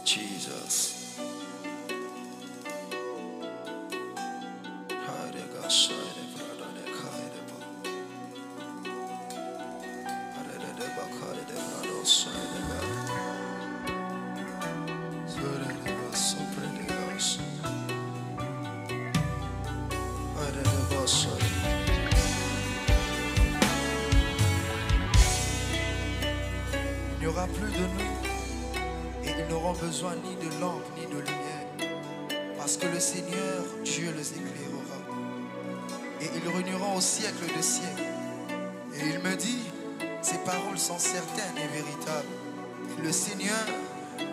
Jesus. Il n'y aura plus de nous et ils n'auront besoin ni de lampe ni de lumière parce que le Seigneur Dieu les éclairera et ils régneront au siècle des siècles. Et il me dit, ces paroles sont certaines et véritables. Et le Seigneur,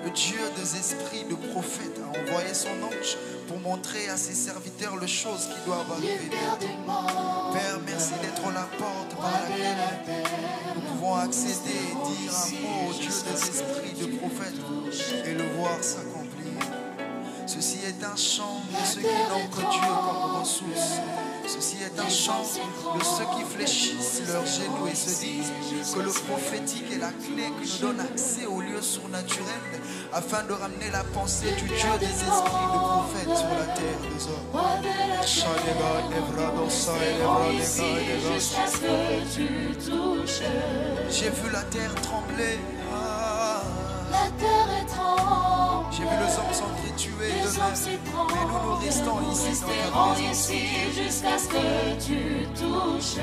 le Dieu des esprits de prophètes, a envoyé son ange pour montrer à ses serviteurs les choses qui doivent arriver. Père, merci d'être la porte par laquelle nous pouvons accéder et dire un mot au Dieu des esprits de prophètes et le voir s'accomplir. Ceci est un chant de ceux qui n'ont que Dieu comme ressource. Ceci est un chant de ceux qui fléchissent leurs genoux et se disent que le prophétique est la clé qui nous donne accès au lieu surnaturel afin de ramener la pensée du Dieu des esprits de prophètes sur la terre des hommes. J'ai vu la terre trembler. La terre est tremble. J'ai vu les hommes s'entretuer d'eux-mêmes. Mais nous restons ici dans ta présence. Jusqu'à ce que tu touches.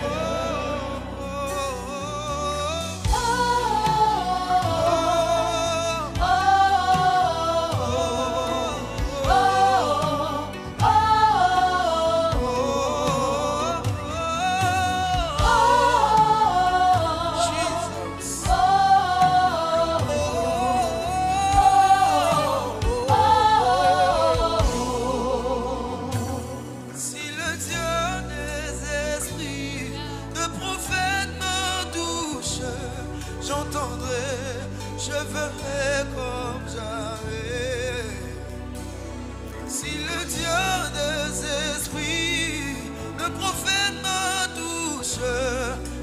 Je ferai comme jamais. Si le Dieu des esprits, le prophète me touche,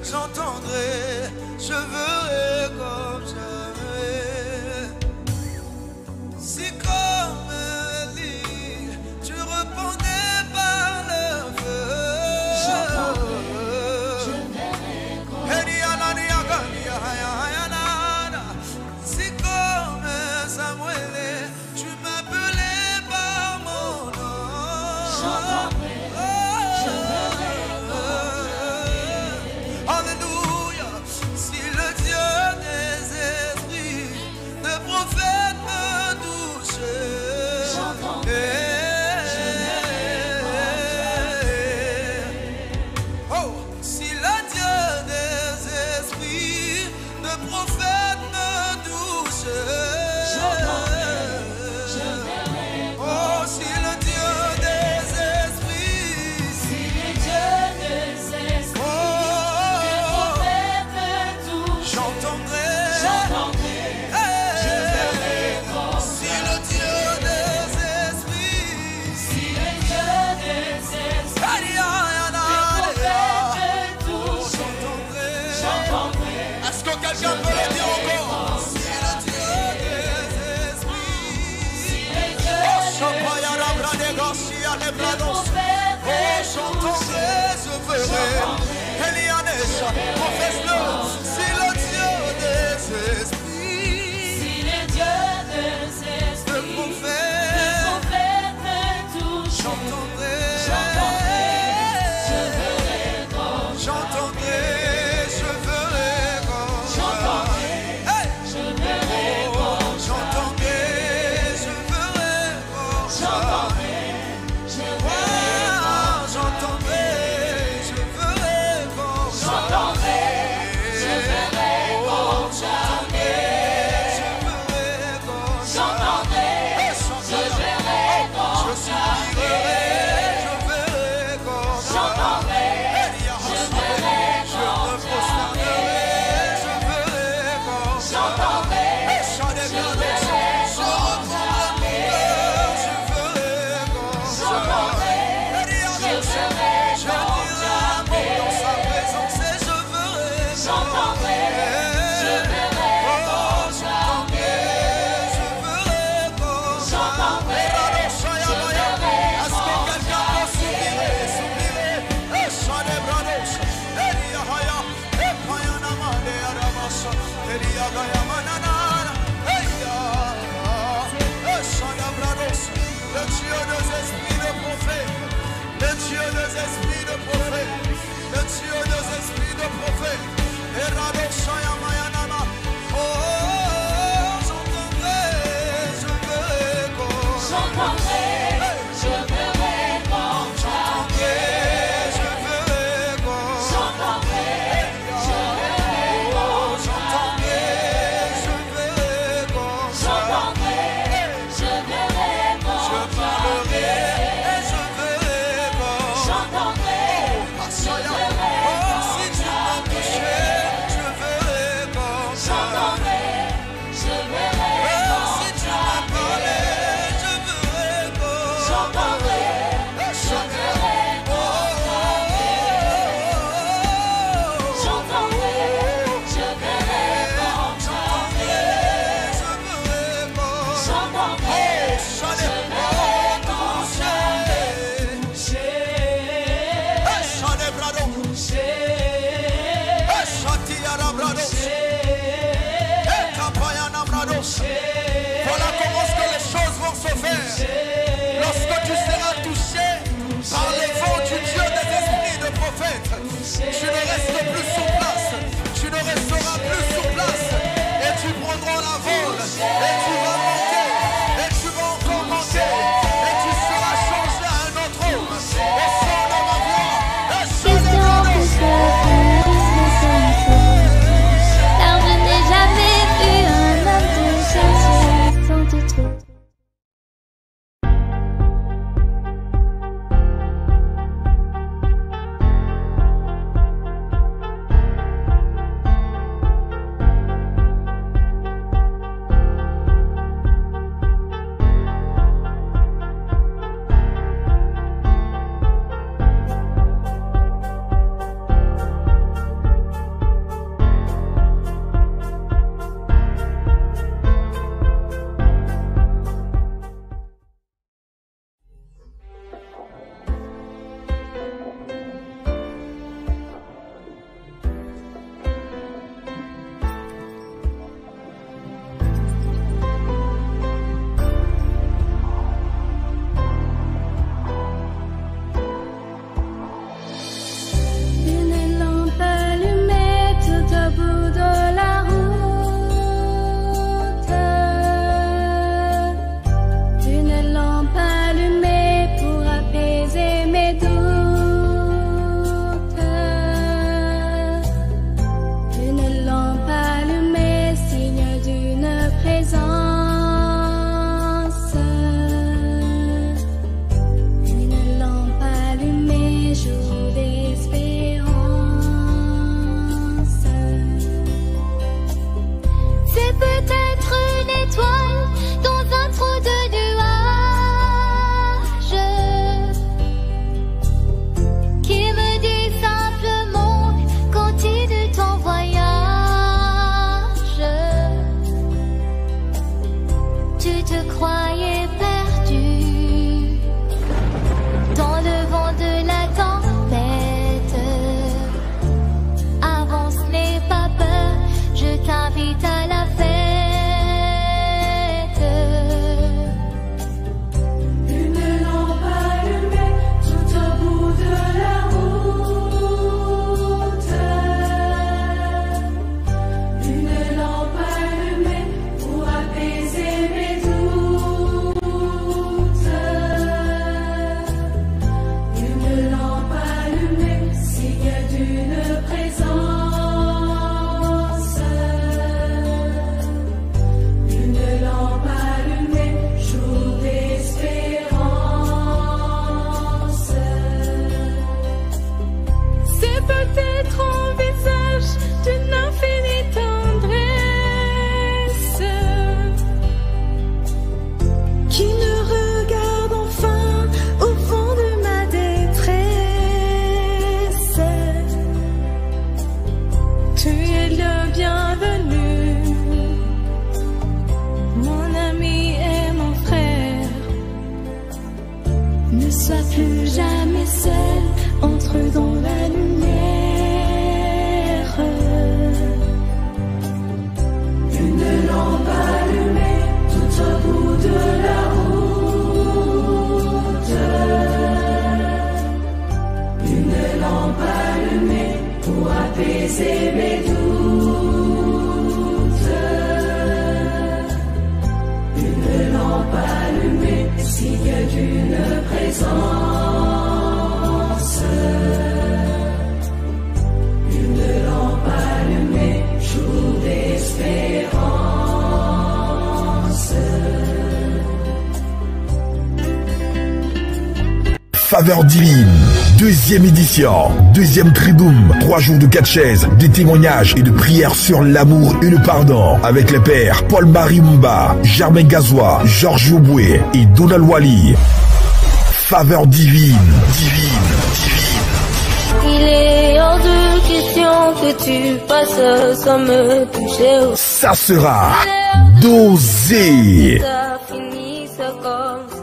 j'entendrai, je ferai comme jamais. Si comme Élie, tu répondais par le feu, Je verrai comme tu m'appelais par mon nom. Alléluia. Si le Dieu des esprits, le prophète me touche, oh, si le Dieu des esprits, le prophète me touche. Oh, si le Dieu des esprits, si le Dieu des esprits, le prophète me touche, j'entendrai, je verrai comme si le Dieu des esprits, si le Dieu des esprits, le prophète me touche, j'entendrai. Est-ce que quelqu'un peut le dire encore? Si le Dieu des esprits, j'entendrai, je ferai. Elianesh, confesse-le. Si le Dieu des esprits, Si le Dieu des esprits, le prophète, me touche, j'entendrai, je verrai comme j'entendrai, je ferai comme hey! je verrai comme J'entendrai, je ferai comme je verrai Le Dieu des esprits de prophète, le Dieu des esprits de prophète, le Dieu des esprits de prophète. Oh, j'entendrai, je verrai comme J'entendrai, je verrai comme j'entendrai, je verrai comme J'entendrai, je verrai comme j'entendrai, je verrai comme J'entendrai, je verrai comme je parlerai et je verrai comme J'entendrai, je verrai oh, si tu m'as touché, je verrai comme J'entendrai, je verrai si tu m'as parlé, je verrai comme J'entendrai, je verrai J'entendrai, je verrai comme J'entendrai, je verrai Voilà comment est-ce que les choses vont se faire. Lorsque tu seras touché par les vents du Dieu des esprits de prophète, tu ne restes plus sur place. Tu ne resteras plus sur place. Et tu prendras la vol. Et tu vas monter. Et tu vas encore monter. Et tu seras changé à un autre homme. Au son de ma voix. Et je Car je n'ai jamais vu un homme te chercher sans te trouver. Une lampe allumée tout au bout de la route. Une lampe allumée pour apaiser mes doutes. Une lampe allumée, signe d'une présence. Une lampe allumée, jour d'espérance. C'est peut-être une étoile dans un trou de nuages qui me dit simplement continue ton voyage. Tu te croyais perdu dans le vent de la tempête. Avance, n'aie pas peur, je t'invite à la fête. Une lampe allumée tout au bout de la route. Une lampe allumée pour apaiser mes doutes. Une lampe allumée, signe d'une présence. Une lampe allumée, jour d'espérance. C'est peut-être un visage d'une infinie tendresse qui me regarde enfin au fond de ma détresse. Tu es le bienvenu, mon ami et mon frère. Ne sois plus jamais seul, entre dans la lumière. apaiser mes doutes. Une lampe allumée, signe d'une présence. Une lampe allumée, jour d'espérance. Faveur divine, deuxième édition, deuxième Triduum, 3 jours de catechèse, de témoignages et de prières sur l'amour et le pardon avec les pères Paul-Marie Mba, Germain Gazois, Georges Oboué et Donald Wally. Faveur divine, divine, divine. Il est hors de question que tu passes sans me toucher. Ça sera dosé. Ça finisse comme ça.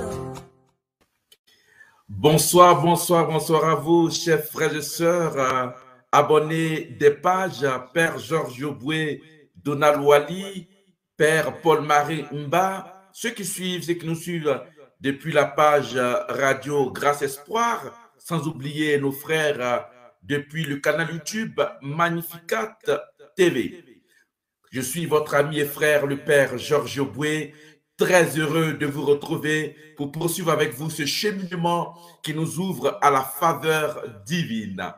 Bonsoir, bonsoir, bonsoir à vous, chers frères et sœurs, abonnés des pages Père Georges Oboué, Donald Wally, Père Paul-Marie Mba, ceux qui nous suivent depuis la page radio Grâce Espoir, sans oublier nos frères depuis le canal YouTube Magnificat TV. Je suis votre ami et frère, le Père Georges Oboué, très heureux de vous retrouver pour poursuivre avec vous ce cheminement qui nous ouvre à la faveur divine.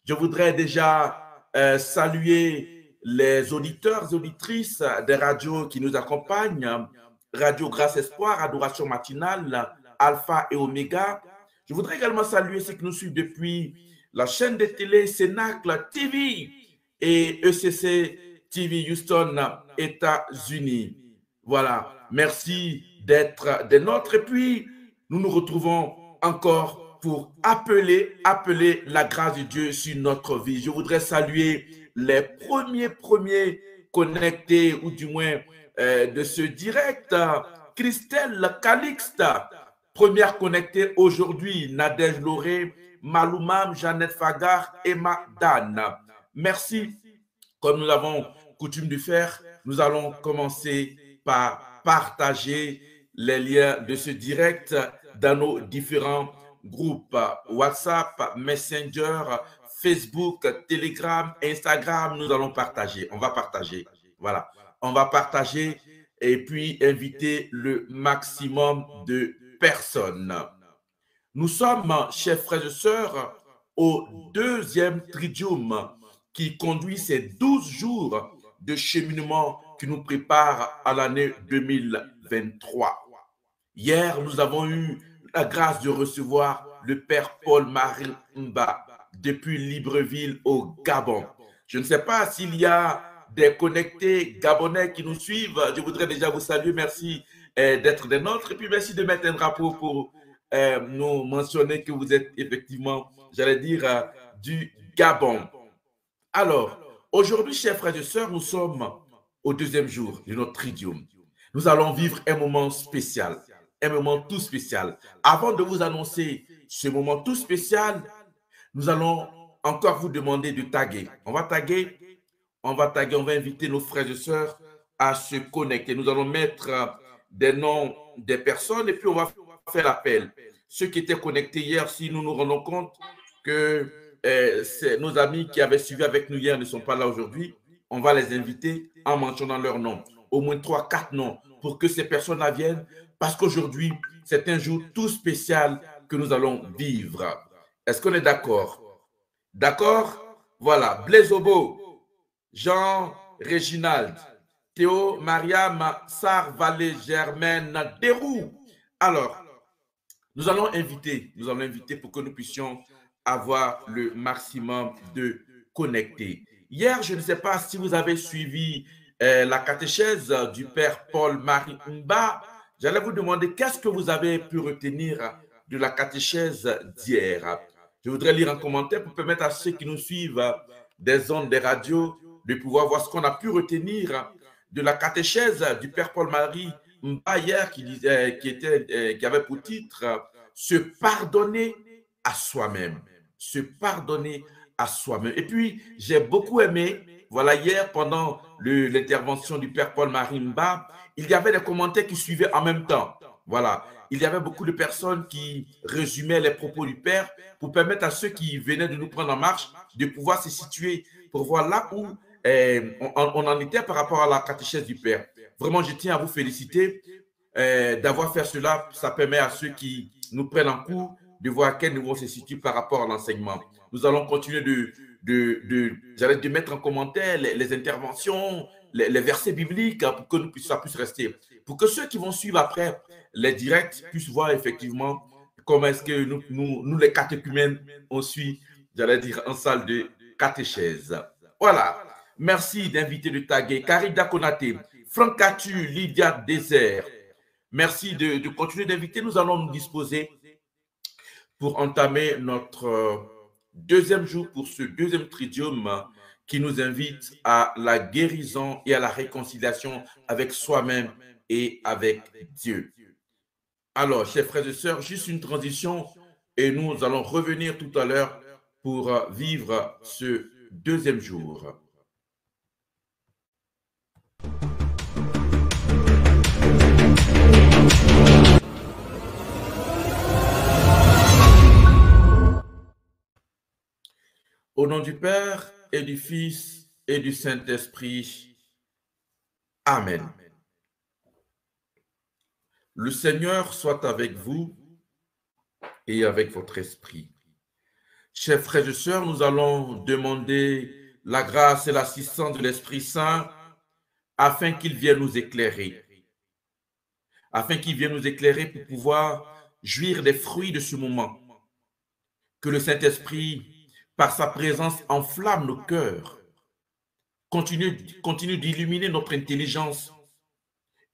Je voudrais déjà saluer les auditeurs et auditrices des radios qui nous accompagnent, Radio Grâce Espoir, Adoration Matinale, Alpha et Oméga. Je voudrais également saluer ceux qui nous suivent depuis la chaîne de télé Cénacle TV et ECC TV Houston, États-Unis. Voilà, merci d'être des nôtres. Et puis, nous nous retrouvons encore pour appeler la grâce de Dieu sur notre vie. Je voudrais saluer les premiers connectés, ou du moins de ce direct. Christelle Calixte, première connectée aujourd'hui. Nadège Loré, Maloumam, Jeannette Fagar, Emma Dan. Merci. Comme nous avons coutume de faire, nous allons commencer par partager les liens de ce direct dans nos différents groupes WhatsApp, Messenger, Facebook, Telegram, Instagram. Nous allons partager. On va partager. Voilà. On va partager et puis inviter le maximum de personnes. Nous sommes, chers frères et sœurs, au deuxième Triduum qui conduit ces 12 jours de cheminement qui nous prépare à l'année 2023. Hier, nous avons eu la grâce de recevoir le Père Paul-Marie Mba depuis Libreville au Gabon. Je ne sais pas s'il y a des connectés gabonais qui nous suivent. Je voudrais déjà vous saluer. Merci d'être des nôtres. Et puis merci de mettre un drapeau pour nous mentionner que vous êtes effectivement, j'allais dire, du Gabon. Alors, aujourd'hui, chers frères et sœurs, nous sommes au deuxième jour de notre Triduum. Nous allons vivre un moment spécial, un moment tout spécial. Avant de vous annoncer ce moment tout spécial, nous allons encore vous demander de taguer. On va inviter nos frères et sœurs à se connecter. Nous allons mettre des noms des personnes et puis on va faire l'appel. Ceux qui étaient connectés hier, si nous nous rendons compte que nos amis qui avaient suivi avec nous hier ne sont pas là aujourd'hui, on va les inviter en mentionnant leurs noms. Au moins 3-4 noms pour que ces personnes-là viennent parce qu'aujourd'hui, c'est un jour tout spécial que nous allons vivre. Est-ce qu'on est d'accord? D'accord? Voilà. Blaise Obo, Jean Réginald, Théo, Mariam, Sar, Vallée, Germaine, Derou. Alors, nous allons inviter pour que nous puissions avoir le maximum de connectés. Hier, je ne sais pas si vous avez suivi la catéchèse du Père Paul-Marie Mba. J'allais vous demander qu'est-ce que vous avez pu retenir de la catéchèse d'hier. Je voudrais lire un commentaire pour permettre à ceux qui nous suivent des ondes des radios de pouvoir voir ce qu'on a pu retenir de la catéchèse du Père Paul-Marie Mba hier qui avait pour titre « Se pardonner à soi-même ». Se pardonner à soi-même. Et puis, j'ai beaucoup aimé, voilà, hier, pendant l'intervention du Père Paul-Marie Mba, il y avait des commentaires qui suivaient en même temps. Voilà, il y avait beaucoup de personnes qui résumaient les propos du Père pour permettre à ceux qui venaient de nous prendre en marche de pouvoir se situer pour voir là où on en était par rapport à la catéchèse du Père. Vraiment, je tiens à vous féliciter d'avoir fait cela. Ça permet à ceux qui nous prennent en cours de voir à quel niveau on se situe par rapport à l'enseignement. Nous allons continuer de mettre en commentaire les interventions, les versets bibliques pour que ça puisse rester. Pour que ceux qui vont suivre après les directs puissent voir effectivement comment est-ce que nous les catéchumènes, on suit, j'allais dire, en salle de catéchèse. Voilà. Merci d'inviter de taguer Karida Konaté, Franck Catu, Lydia Désert. Merci de continuer d'inviter. Nous allons nous disposer pour entamer notre deuxième jour pour ce deuxième tridium qui nous invite à la guérison et à la réconciliation avec soi-même et avec Dieu. Alors, chers frères et sœurs, juste une transition et nous allons revenir tout à l'heure pour vivre ce deuxième jour. Au nom du Père et du Fils et du Saint-Esprit. Amen. Le Seigneur soit avec vous et avec votre esprit. Chers frères et sœurs, nous allons demander la grâce et l'assistance de l'Esprit Saint afin qu'il vienne nous éclairer. Afin qu'il vienne nous éclairer pour pouvoir jouir des fruits de ce moment. Que le Saint-Esprit, par sa présence, enflamme nos cœurs, continue d'illuminer notre intelligence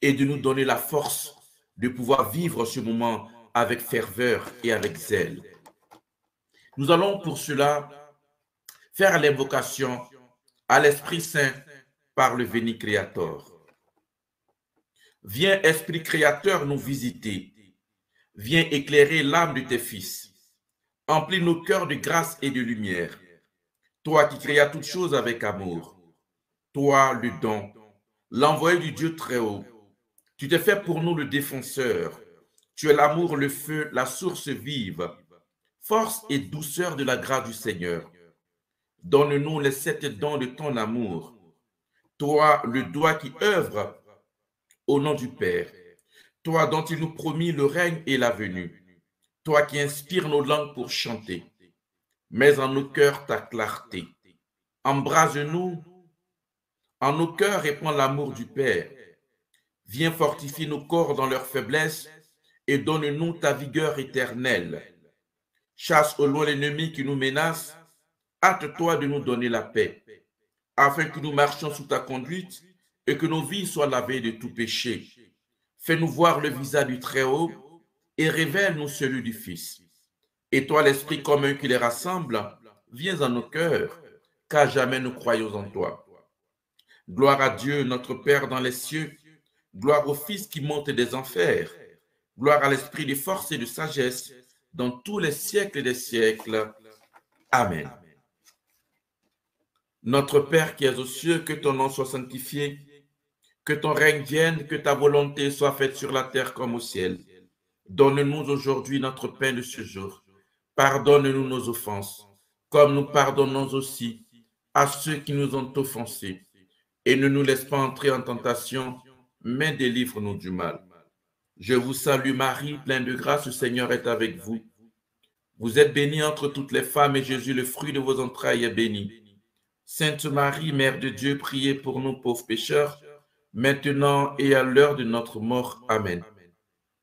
et de nous donner la force de pouvoir vivre ce moment avec ferveur et avec zèle. Nous allons pour cela faire l'invocation à l'Esprit Saint par le Veni Creator. Viens, Esprit Créateur, nous visiter. Viens éclairer l'âme de tes fils. Emplis nos cœurs de grâce et de lumière. Toi qui créas toutes choses avec amour. Toi, le don, l'envoyé du Dieu très haut. Tu t'es fait pour nous le défenseur. Tu es l'amour, le feu, la source vive. Force et douceur de la grâce du Seigneur. Donne-nous les 7 dons de ton amour. Toi, le doigt qui œuvre au nom du Père. Toi dont il nous promit le règne et la venue. Toi qui inspires nos langues pour chanter. Mets en nos cœurs ta clarté. Embrase-nous. En nos cœurs répand l'amour du Père. Viens fortifier nos corps dans leur faiblesse et donne-nous ta vigueur éternelle. Chasse au loin l'ennemi qui nous menace. Hâte-toi de nous donner la paix, afin que nous marchions sous ta conduite et que nos vies soient lavées de tout péché. Fais-nous voir le visage du Très-Haut et révèle-nous celui du Fils. Et toi, l'Esprit commun qui les rassemble, viens en nos cœurs, car jamais nous croyons en toi. Gloire à Dieu, notre Père dans les cieux, gloire au Fils qui monte des enfers, gloire à l'Esprit de force et de sagesse, dans tous les siècles des siècles. Amen. Notre Père qui es aux cieux, que ton nom soit sanctifié, que ton règne vienne, que ta volonté soit faite sur la terre comme au ciel. Donne-nous aujourd'hui notre pain de ce jour. Pardonne-nous nos offenses, comme nous pardonnons aussi à ceux qui nous ont offensés. Et ne nous laisse pas entrer en tentation, mais délivre-nous du mal. Je vous salue Marie, pleine de grâce, le Seigneur est avec vous. Vous êtes bénie entre toutes les femmes et Jésus, le fruit de vos entrailles, est béni. Sainte Marie, Mère de Dieu, priez pour nous pauvres pécheurs, maintenant et à l'heure de notre mort. Amen.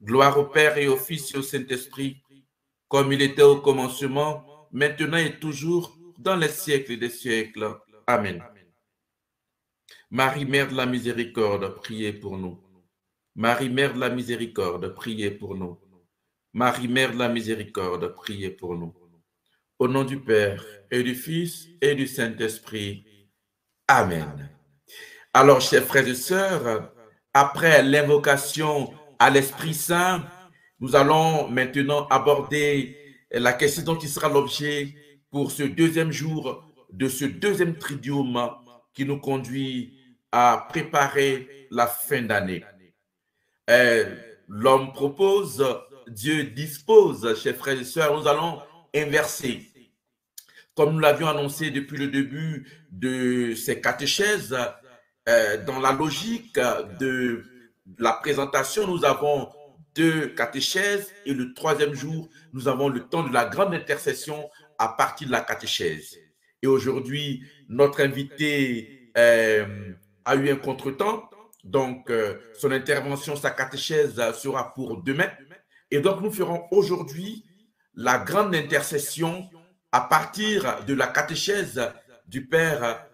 Gloire au Père et au Fils et au Saint-Esprit, comme il était au commencement, maintenant et toujours, dans les siècles des siècles. Amen. Marie, Mère de la Miséricorde, priez pour nous. Marie, Mère de la Miséricorde, priez pour nous. Marie, Mère de la Miséricorde, priez pour nous. Au nom du Père et du Fils et du Saint-Esprit. Amen. Alors, chers frères et sœurs, après l'invocation à l'Esprit Saint, nous allons maintenant aborder la question dont il sera l'objet pour ce deuxième jour de ce deuxième tridium qui nous conduit à préparer la fin d'année. L'homme propose, Dieu dispose, chers frères et sœurs, nous allons inverser. comme nous l'avions annoncé depuis le début de ces catéchèses, dans la logique de la présentation, nous avons 2 catéchèses et le 3e jour, nous avons le temps de la grande intercession à partir de la catéchèse. Et aujourd'hui, notre invité a eu un contretemps, donc son intervention, sa catéchèse sera pour demain. Et donc, nous ferons aujourd'hui la grande intercession à partir de la catéchèse du Père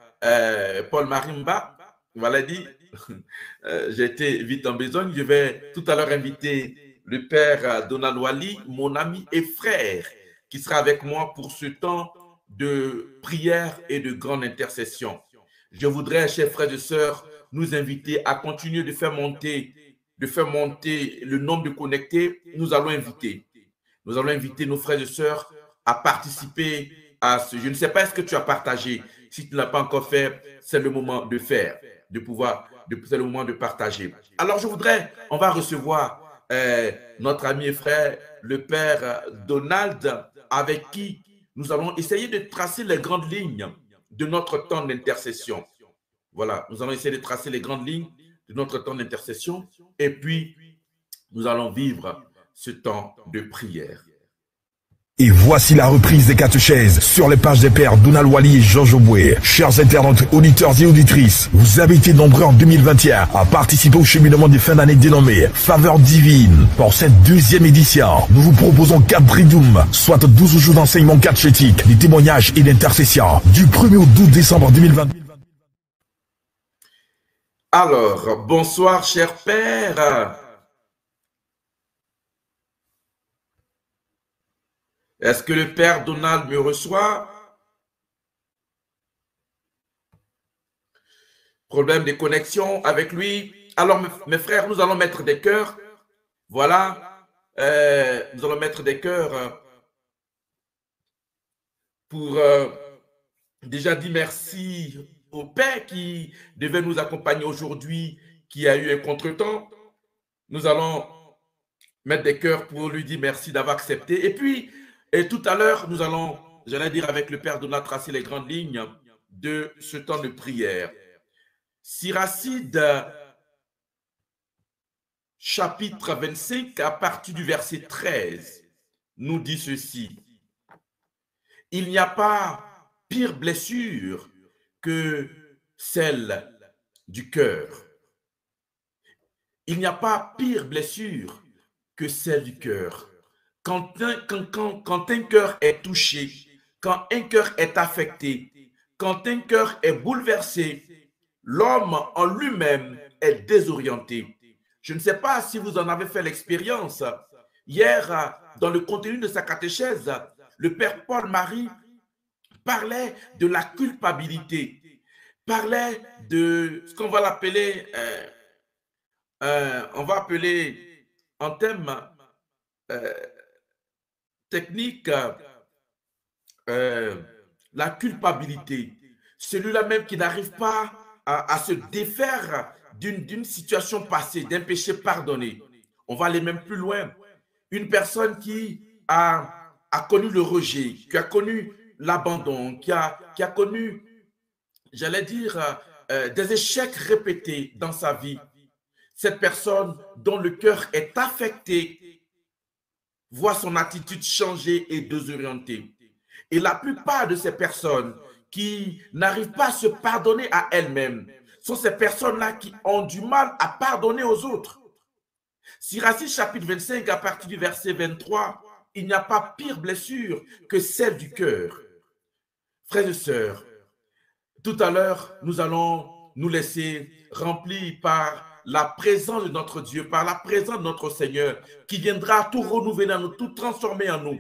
Paul-Marie Mba. Voilà dit, j'ai été vite en besogne. Je vais tout à l'heure inviter le Père Donald Wali, mon ami et frère, qui sera avec moi pour ce temps de prière et de grande intercession. Je voudrais, chers frères et sœurs, nous inviter à continuer de faire monter le nombre de connectés. Nous allons inviter nos frères et sœurs à participer à ce. Je ne sais pas, est-ce que tu as partagé? Si tu ne l'as pas encore fait, c'est le moment de faire, c'est le moment de partager. Alors, on va recevoir notre ami et frère, le Père Donald, avec qui nous allons essayer de tracer les grandes lignes de notre temps d'intercession. Voilà, nous allons essayer de tracer les grandes lignes de notre temps d'intercession et puis nous allons vivre ce temps de prière. Et voici la reprise des catéchèses sur les pages des pères Donald Wali et Georges Oboué. Chers internautes, auditeurs et auditrices, vous avez été nombreux en 2021 à participer au cheminement de fin d'année dénommé Faveur divine. Pour cette 2e édition, nous vous proposons 4 triduum, soit 12 jours d'enseignement catéchétique, de témoignages et d'intercession, du 1er au 12 décembre 2020. Alors, bonsoir, cher Père. Est-ce que le Père Donald me reçoit? Problème de connexion avec lui. Alors, mes frères, nous allons mettre des cœurs. Voilà. Nous allons mettre des cœurs pour déjà dire merci au Père qui devait nous accompagner aujourd'hui, qui a eu un contretemps. Nous allons mettre des cœurs pour lui dire merci d'avoir accepté. Et puis, tout à l'heure, nous allons, j'allais dire avec le Père Donald, tracer les grandes lignes de ce temps de prière. Siracide, chapitre 25, à partir du verset 13, nous dit ceci. Il n'y a pas pire blessure que celle du cœur. Il n'y a pas pire blessure que celle du cœur. Quand un cœur est touché, quand un cœur est affecté, quand un cœur est bouleversé, l'homme en lui-même est désorienté. Je ne sais pas si vous en avez fait l'expérience. Hier, dans le contenu de sa catéchèse, le Père Paul-Marie parlait de la culpabilité, parlait de ce qu'on va l'appeler, on va appeler en termes techniques, la culpabilité. Celui-là même qui n'arrive pas à se défaire d'une situation passée, d'un péché pardonné. On va aller même plus loin. Une personne qui a connu le rejet, qui a connu l'abandon, qui a connu, j'allais dire, des échecs répétés dans sa vie. Cette personne dont le cœur est affecté voit son attitude changer et désorienter. Et la plupart de ces personnes qui n'arrivent pas à se pardonner à elles-mêmes sont ces personnes-là qui ont du mal à pardonner aux autres. Siracide chapitre 25, à partir du verset 23, il n'y a pas pire blessure que celle du cœur. Frères et sœurs, tout à l'heure, nous allons nous laisser remplir par la présence de notre Dieu, par la présence de notre Seigneur, qui viendra tout renouveler en nous, tout transformer en nous.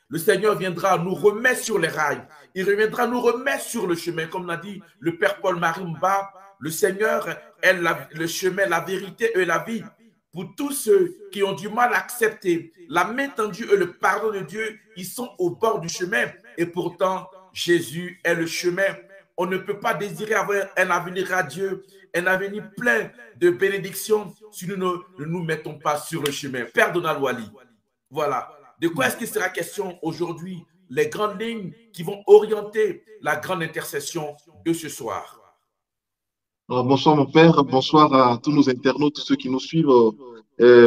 Le Seigneur viendra nous remettre sur les rails. Il reviendra nous remettre sur le chemin. Comme l'a dit le Père Paul-Marie Mba, le Seigneur est le chemin, la vérité et la vie. Pour tous ceux qui ont du mal à accepter la main tendue et le pardon de Dieu, ils sont au bord du chemin. Et pourtant, Jésus est le chemin. On ne peut pas désirer avoir un avenir radieux, un avenir plein de bénédictions si nous ne nous mettons pas sur le chemin. Père Donald Wali, voilà. De quoi est-ce qu'il sera question aujourd'hui? les grandes lignes qui vont orienter la grande intercession de ce soir. Alors, bonsoir mon père, bonsoir à tous nos internautes, tous ceux qui nous suivent.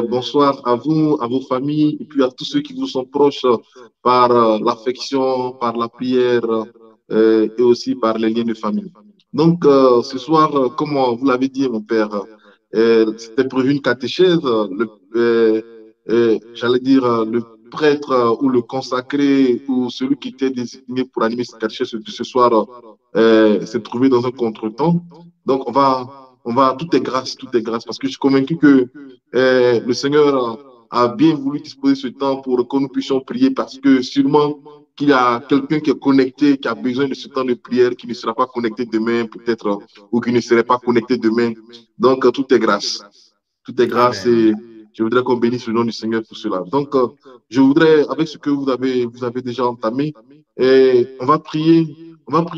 Bonsoir à vous, à vos familles, et puis à tous ceux qui vous sont proches par l'affection, par la prière et aussi par les liens de famille. Donc, ce soir, comme vous l'avez dit, mon père, c'était prévu une catéchèse. J'allais dire, le prêtre ou le consacré ou celui qui était désigné pour animer cette catéchèse ce soir s'est trouvé dans un contretemps. Donc, tout est grâce, parce que je suis convaincu que le Seigneur a bien voulu disposer ce temps pour que nous puissions prier, parce que sûrement qu'il y a quelqu'un qui est connecté, qui a besoin de ce temps de prière, qui ne sera pas connecté demain, peut-être, ou qui ne serait pas connecté demain. Donc, tout est grâce. Tout est grâce. Amen. Et je voudrais qu'on bénisse le nom du Seigneur pour cela. Donc, je voudrais, avec ce que vous avez déjà entamé, on va prier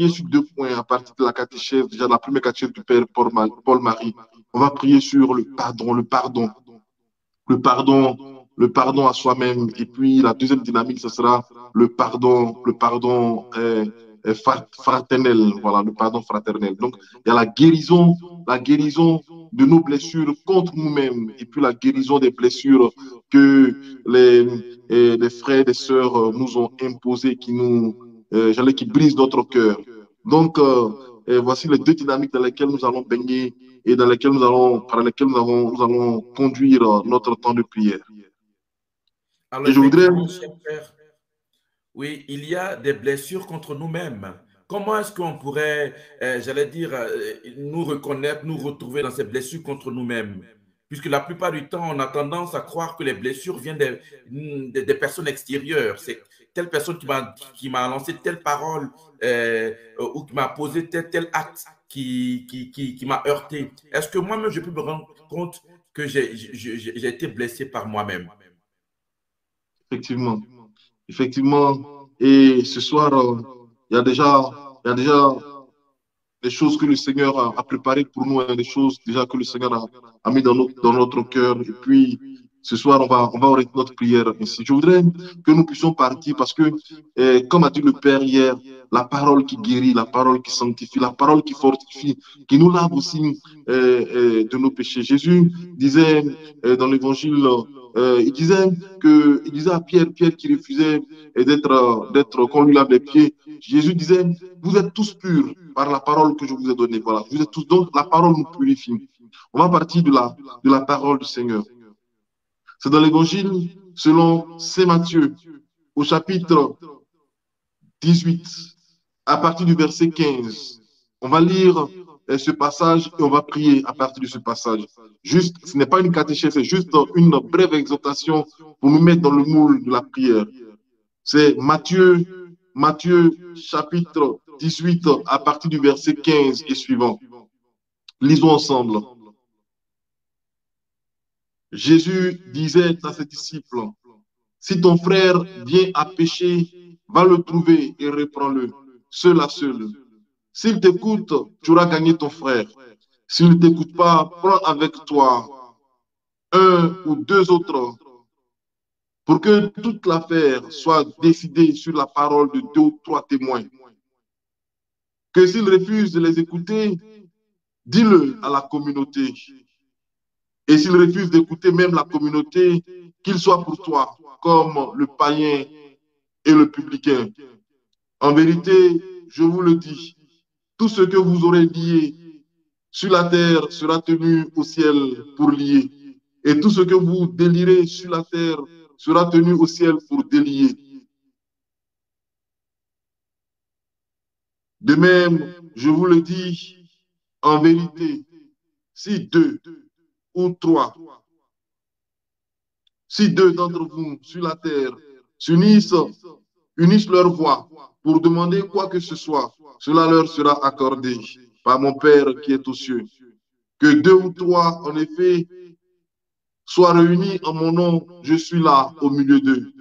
sur 2 points à partir de la catéchèse, déjà la première catéchèse du Père Paul-Marie. On va prier sur le pardon à soi-même. Et puis la deuxième dynamique, ce sera le pardon fraternel. Voilà, le pardon fraternel. Donc, il y a la guérison de nos blessures contre nous-mêmes, et puis la guérison des blessures que les frères et les sœurs nous ont imposées, qui brisent notre cœur. Donc, voici les 2 dynamiques dans lesquelles nous allons baigner et par lesquelles nous allons conduire notre temps de prière. Alors, et je voudrais... Oui, il y a des blessures contre nous-mêmes. Comment est-ce qu'on pourrait, nous reconnaître, nous retrouver dans ces blessures contre nous-mêmes? Puisque la plupart du temps, on a tendance à croire que les blessures viennent des personnes extérieures. C'est telle personne qui m'a lancé telle parole ou qui m'a posé tel acte qui m'a heurté. Est-ce que moi-même, je peux me rendre compte que j'ai été blessé par moi-même? Effectivement. Et ce soir, il y a déjà des choses que le Seigneur a préparées pour nous, des choses déjà que le Seigneur a mis dans notre cœur. Et puis, ce soir, on va orienter notre prière ainsi. Je voudrais que nous puissions partir parce que, comme a dit le Père hier, la parole qui guérit, la parole qui sanctifie, la parole qui fortifie, qui nous lave aussi de nos péchés. Jésus disait dans l'évangile, il disait à Pierre qui refusait qu'on lui lave les pieds. Jésus disait, vous êtes tous purs par la parole que je vous ai donnée. Voilà, vous êtes tous, donc la parole nous purifie. On va partir de la parole du Seigneur. C'est dans l'évangile selon Saint Matthieu, au chapitre 18, à partir du verset 15. On va lire ce passage et on va prier à partir de ce passage. Juste, ce n'est pas une catéchèse, c'est juste une brève exhortation pour nous mettre dans le moule de la prière. C'est Matthieu chapitre 18 à partir du verset 15 et suivant. Lisons ensemble. Jésus disait à ses disciples, si ton frère vient à pécher, va le trouver et reprends-le, seul à seul. S'il t'écoute, tu auras gagné ton frère. S'il ne t'écoute pas, prends avec toi 1 ou 2 autres, pour que toute l'affaire soit décidée sur la parole de 2 ou 3 témoins. Que s'il refuse de les écouter, dis-le à la communauté. Et s'il refuse d'écouter même la communauté, qu'il soit pour toi comme le païen et le publicain. En vérité, je vous le dis, tout ce que vous aurez lié sur la terre sera tenu au ciel pour lier. Et tout ce que vous délierez sur la terre sera tenu au ciel pour délier. De même, je vous le dis, en vérité, si 2 ou 3, si 2 d'entre vous sur la terre unissent leur voix pour demander quoi que ce soit, cela leur sera accordé par mon Père qui est aux cieux. Que 2 ou 3, en effet, soient réunis en mon nom, je suis là au milieu d'eux.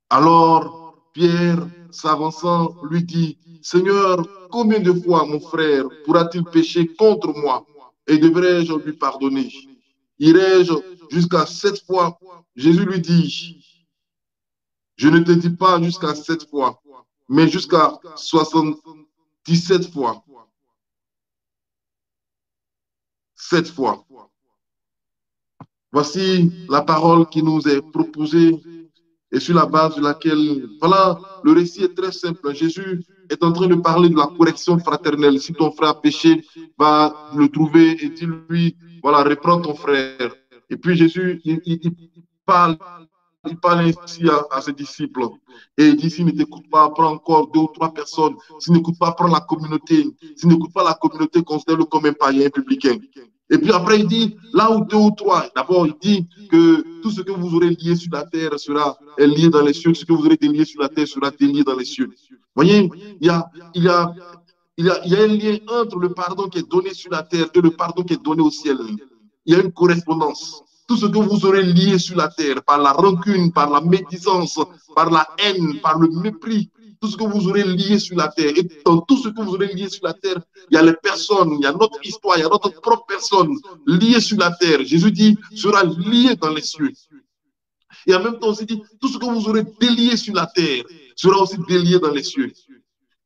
Alors, Pierre, s'avançant, lui dit, Seigneur, combien de fois mon frère pourra-t-il pécher contre moi et devrais-je lui pardonner? Irai-je jusqu'à 7 fois? Jésus lui dit, Je ne te dis pas jusqu'à 7 fois, mais jusqu'à 77 fois. 7 fois. Voici la parole qui nous est proposée et sur la base de laquelle, voilà, le récit est très simple. Jésus est en train de parler de la correction fraternelle. Si ton frère a péché, va le trouver et dis-lui, voilà, reprends ton frère. Et puis Jésus, il parle ainsi à ses disciples. Et il dit, s'il ne t'écoute pas, prends encore 2 ou 3 personnes. S'il n'écoute pas, prends la communauté. S'il n'écoute pas la communauté, considère-le comme un païen publicain. Et puis après, il dit, là où 2 ou 3, d'abord, il dit que tout ce que vous aurez lié sur la terre sera lié dans les cieux. Ce que vous aurez délié sur la terre sera délié dans les cieux. Vous voyez, il y a un lien entre le pardon qui est donné sur la terre et le pardon qui est donné au ciel. Il y a une correspondance. Tout ce que vous aurez lié sur la terre, par la rancune, par la médisance, par la haine, par le mépris, tout ce que vous aurez lié sur la terre. Et dans tout ce que vous aurez lié sur la terre, il y a les personnes, il y a notre histoire, il y a notre propre personne liée sur la terre. Jésus dit, sera lié dans les cieux. Et en même temps, il dit, tout ce que vous aurez délié sur la terre sera aussi délié dans les cieux.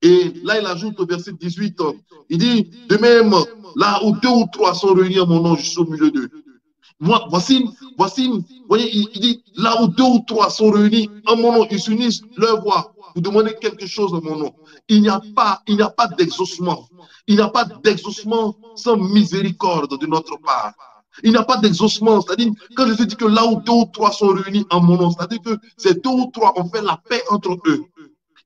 Et là, il ajoute au verset 18, il dit, de même, là où 2 ou 3 sont réunis en mon nom, je suis au milieu d'eux. Voici, vous voyez, il dit, là où 2 ou 3 sont réunis en mon nom, ils s'unissent leur voix. Vous demandez quelque chose en mon nom. Il n'y a pas d'exaucement. Il n'y a pas d'exaucement sans miséricorde de notre part. Il n'y a pas d'exaucement. C'est-à-dire, quand je dis que là où 2 ou 3 sont réunis en mon nom, c'est-à-dire que ces 2 ou 3 ont fait la paix entre eux.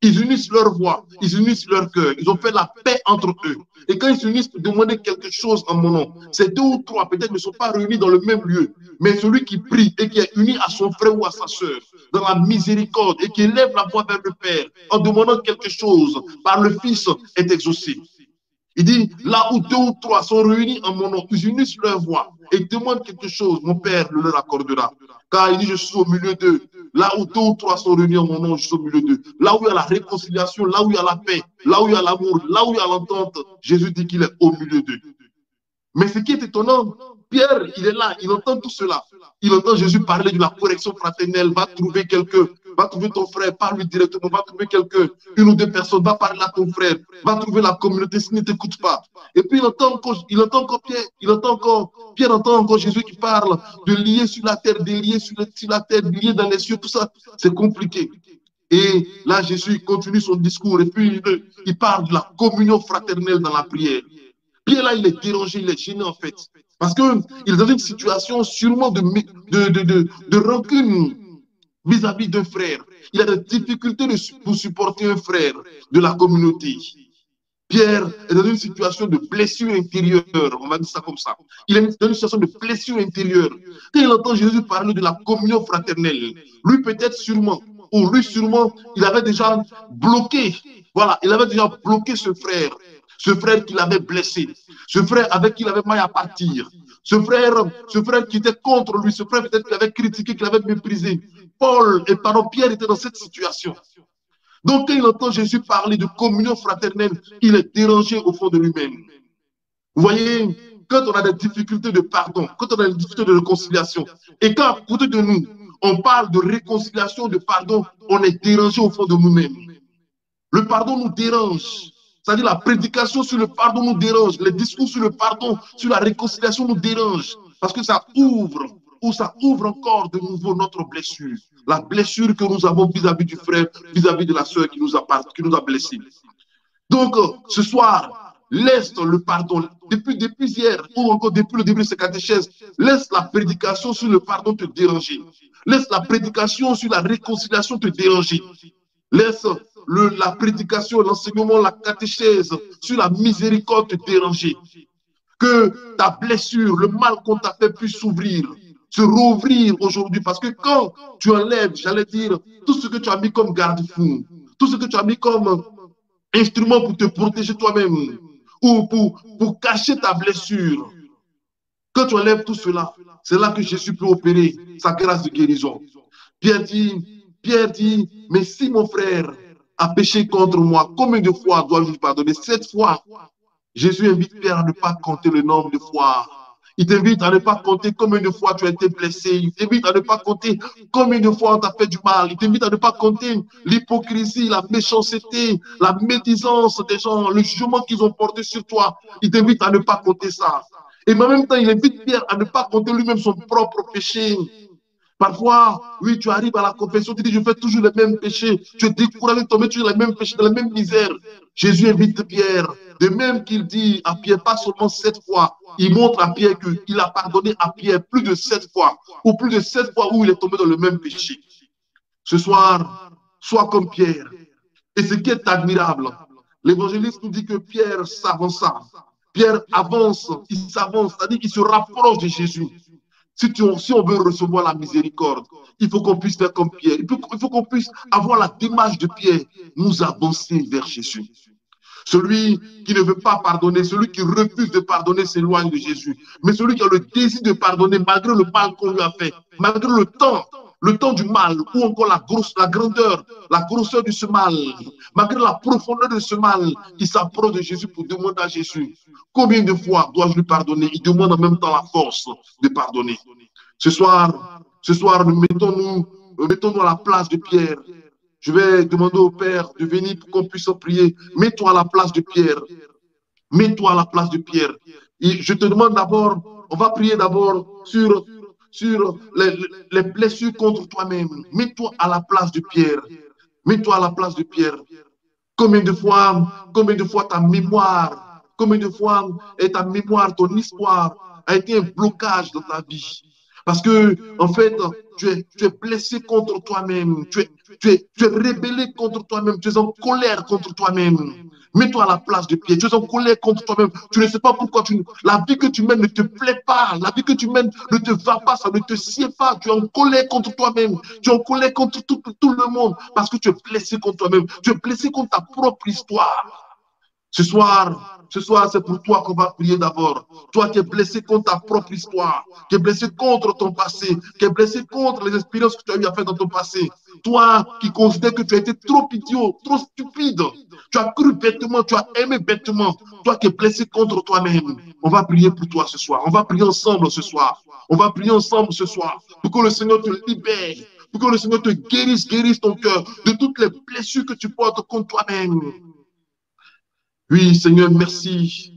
Ils unissent leur voix, ils unissent leur cœur, ils ont fait la paix entre eux. Et quand ils s'unissent pour demander quelque chose en mon nom, ces 2 ou 3 peut-être ne sont pas réunis dans le même lieu, mais celui qui prie et qui est uni à son frère ou à sa sœur, dans la miséricorde et qui élève la voix vers le Père en demandant quelque chose par le Fils est exaucé. Il dit, là où 2 ou 3 sont réunis en mon nom, ils unissent leur voix et demandent quelque chose, mon Père le leur accordera. Car il dit, je suis au milieu d'eux. Là où 2 ou 3 sont réunis en mon nom, je suis au milieu d'eux. Là où il y a la réconciliation, là où il y a la paix, là où il y a l'amour, là où il y a l'entente, Jésus dit qu'il est au milieu d'eux. Mais ce qui est étonnant, Pierre, il est là, il entend tout cela. Il entend Jésus parler de la correction fraternelle, va trouver quelqu'un, va trouver ton frère, parle-lui directement, va trouver quelqu'un, 1 ou 2 personnes, va parler à ton frère, va trouver la communauté s'il ne t'écoute pas. Et puis il entend encore Pierre entend encore Jésus qui parle de lier sur la terre, de lier sur la terre, de lier dans les cieux, tout ça, c'est compliqué. Et là, Jésus continue son discours et puis il parle de la communion fraternelle dans la prière. Pierre, là, il est dérangé, il est gêné en fait. Parce qu'il est dans une situation sûrement de rancune vis-à-vis d'un frère. Il a des difficultés pour supporter un frère de la communauté. Pierre est dans une situation de blessure intérieure, on va dire ça comme ça. Il est dans une situation de blessure intérieure. Quand il entend Jésus parler de la communion fraternelle, lui peut-être sûrement, ou lui sûrement, il avait déjà bloqué, voilà, il avait déjà bloqué ce frère qu'il avait blessé, ce frère avec qui il avait mal à partir, ce frère qui était contre lui, ce frère peut-être qu'il avait critiqué, qu'il avait méprisé. Pierre était dans cette situation. Donc, quand il entend Jésus parler de communion fraternelle, il est dérangé au fond de lui-même. Vous voyez, quand on a des difficultés de pardon, quand on a des difficultés de réconciliation, et quand à côté de nous, on parle de réconciliation, de pardon, on est dérangé au fond de nous-mêmes. Le pardon nous dérange. C'est-à-dire la prédication sur le pardon nous dérange. Les discours sur le pardon, sur la réconciliation nous dérangent. Parce que ça ouvre encore de nouveau notre blessure. La blessure que nous avons vis-à-vis du frère, vis-à-vis de la sœur qui nous a blessés. Donc, ce soir, laisse le pardon. Depuis hier, ou encore depuis le début de ce catéchèse, laisse la prédication sur le pardon te déranger. Laisse la prédication sur la réconciliation te déranger. Laisse la prédication, l'enseignement, la catéchèse sur la miséricorde te déranger. Que ta blessure, le mal qu'on t'a fait puisse s'ouvrir, se rouvrir aujourd'hui. Parce que quand tu enlèves, j'allais dire, tout ce que tu as mis comme garde-fou, tout ce que tu as mis comme instrument pour te protéger toi-même, ou pour cacher ta blessure, quand tu enlèves tout cela, c'est là que Jésus peut opérer sa grâce de guérison. Pierre dit, mais si mon frère a péché contre moi, combien de fois dois-je lui pardonner? 7 fois. Jésus invite Pierre à ne pas compter le nombre de fois. Il t'invite à ne pas compter combien de fois tu as été blessé. Il t'invite à ne pas compter combien de fois on t'a fait du mal. Il t'invite à ne pas compter l'hypocrisie, la méchanceté, la médisance des gens, le jugement qu'ils ont porté sur toi. Il t'invite à ne pas compter ça. Et en même temps, il invite Pierre à ne pas compter lui-même son propre péché. Parfois, oui, tu arrives à la confession, tu dis, je fais toujours les mêmes péchés. Tu es découragé de tomber toujours les mêmes péchés, dans la même misère. Jésus invite Pierre, de même qu'il dit à Pierre, pas seulement 7 fois, il montre à Pierre qu'il a pardonné à Pierre plus de 7 fois, ou plus de 7 fois où il est tombé dans le même péché. Ce soir, sois comme Pierre. Et ce qui est admirable, l'évangéliste nous dit que Pierre s'avança. Pierre avance, il s'avance, c'est-à-dire qu'il se rapproche de Jésus. Si on veut recevoir la miséricorde, il faut qu'on puisse faire comme Pierre. Il faut qu'on puisse avoir la démarche de Pierre, nous avancer vers Jésus. Celui qui ne veut pas pardonner, celui qui refuse de pardonner s'éloigne de Jésus. Mais celui qui a le désir de pardonner malgré le mal qu'on lui a fait, malgré le temps du mal, ou encore la grandeur, la grosseur de ce mal, malgré la profondeur de ce mal, il s'approche de Jésus pour demander à Jésus, combien de fois dois-je lui pardonner? Il demande en même temps la force de pardonner. Ce soir, mettons-nous à la place de Pierre. Je vais demander au Père de venir pour qu'on puisse prier. Mets-toi à la place de Pierre. Mets-toi à la place de Pierre. Et je te demande d'abord, on va prier d'abord sur les blessures contre toi-même. Mets-toi à la place de Pierre. Mets-toi à la place de Pierre. Combien de fois ta mémoire, ta mémoire, ton histoire a été un blocage dans ta vie? Parce que, en fait, tu es blessé contre toi-même. Tu es rébellé contre toi-même. Tu es en colère contre toi-même. Mets-toi à la place de Pierre. Tu es en colère contre toi-même. Tu ne sais pas pourquoi la vie que tu mènes ne te plaît pas. La vie que tu mènes ne te va pas. Ça ne te sied pas. Tu es en colère contre toi-même. Tu es en colère contre tout le monde. Parce que tu es blessé contre toi-même. Tu es blessé contre ta propre histoire. Ce soir, c'est pour toi qu'on va prier d'abord. Toi qui es blessé contre ta propre histoire, qui es blessé contre ton passé, qui es blessé contre les expériences que tu as eu à faire dans ton passé. Toi qui considères que tu as été trop idiot, trop stupide. Tu as cru bêtement, tu as aimé bêtement. Toi qui es blessé contre toi-même. On va prier pour toi ce soir. On va prier ensemble ce soir. On va prier ensemble ce soir pour que le Seigneur te libère. Pour que le Seigneur te guérisse ton cœur de toutes les blessures que tu portes contre toi-même. Oui, Seigneur, merci.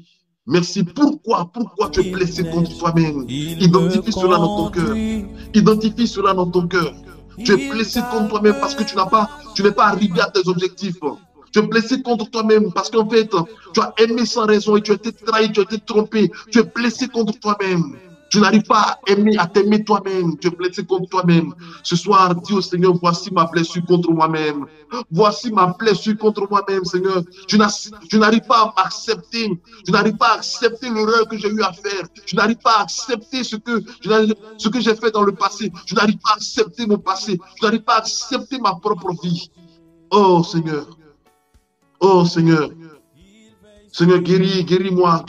Merci. Pourquoi tu es blessé contre toi-même? Identifie cela dans ton cœur. Identifie cela dans ton cœur. Tu es blessé contre toi-même parce que tu n'es pas arrivé à tes objectifs. Tu es blessé contre toi-même parce qu'en fait, tu as aimé sans raison et tu as été trahi, tu as été trompé. Tu es blessé contre toi-même. Tu n'arrives pas à t'aimer toi-même. Tu es blessé contre toi-même. Ce soir, dis au Seigneur, voici ma blessure contre moi-même. Voici ma blessure contre moi-même, Seigneur. Tu n'arrives pas à m'accepter. Tu n'arrives pas à accepter l'erreur que j'ai eu à faire. Tu n'arrives pas à accepter ce que j'ai fait dans le passé. Tu n'arrives pas à accepter mon passé. Tu n'arrives pas à accepter ma propre vie. Oh, Seigneur. Oh, Seigneur. Seigneur, guéris-moi.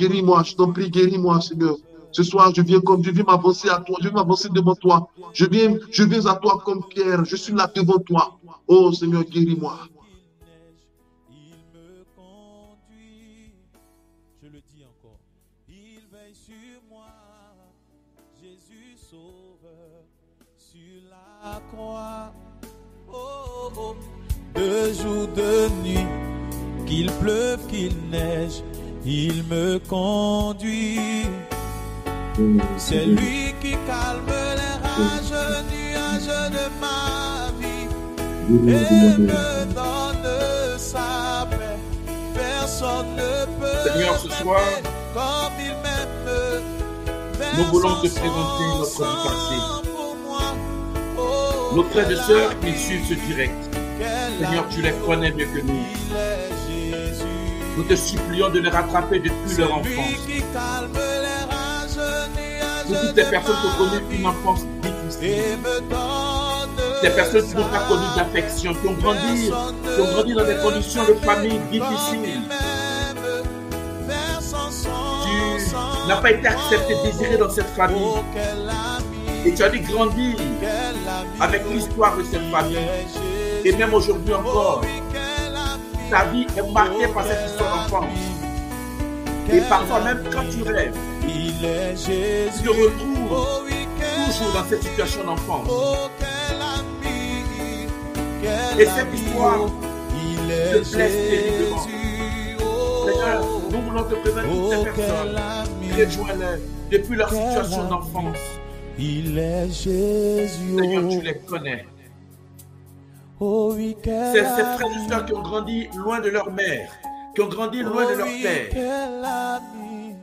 Je t'en prie, guéris-moi, Seigneur. Ce soir, je viens m'avancer à toi, je viens m'avancer devant toi. Je viens à toi comme Pierre, je suis là devant toi. Oh Seigneur, guéris-moi. Il me conduit, je le dis encore, il veille sur moi, Jésus sauveur sur la croix. Oh, oh, de jour, de nuit, qu'il pleuve, qu'il neige, il me conduit. C'est lui qui calme les rages, nuages de ma vie et me donne sa paix. Personne ne peut Seigneur, ce soir, comme il m'aime. nous voulons te présenter notre vie passée. Nos frères et sœurs qui suivent ce direct, Seigneur, tu les connais mieux que nous. Nous te supplions de les rattraper depuis leur enfance. Pour toutes les personnes qui ont connu une enfance difficile, des personnes qui n'ont pas connu d'affection, qui ont grandi dans des conditions de famille difficiles. Tu n'as pas été accepté, désiré dans cette famille. Et tu as dû grandir avec l'histoire de cette famille. Et même aujourd'hui encore, ta vie est marquée par cette histoire d'enfance. Et parfois même quand tu rêves, il est Jésus. tu te retrouves Oh oui, toujours dans cette situation d'enfance. oh, quel ami, Et cette histoire il te est blesse terriblement. Jésus. Oh, Seigneur, nous voulons te présenter toutes ces quel personnes. ami, Rejoins-les depuis leur situation d'enfance. il est Jésus. Seigneur, tu les connais. Oh oui, quel C'est ces frères et sœurs qui ont grandi loin de leur mère, qui ont grandi loin de leur père. quel ami.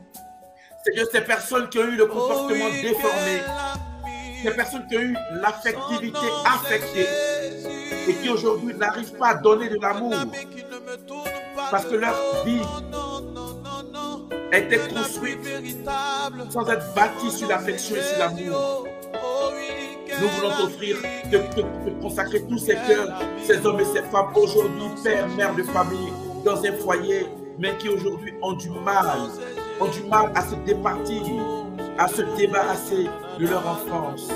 Seigneur, ces personnes qui ont eu le comportement Oh oui, déformé, quel ces ami. personnes qui ont eu l'affectivité Son nom, affectée c'est Jésus. et qui aujourd'hui n'arrivent pas à donner de l'amour Un ami qui ne me tourne pas parce que le leur dos. vie Non, non, non, non. a été Un ami construite véritable. sans être bâtie sur l'affection et sur l'amour. Oh oui, quel Nous voulons t'offrir, te consacrer tous ces cœurs, ces hommes et ces femmes aujourd'hui, pères, mères de famille, dans un foyer, mais qui aujourd'hui ont du mal à se départir, à se débarrasser de leur enfance.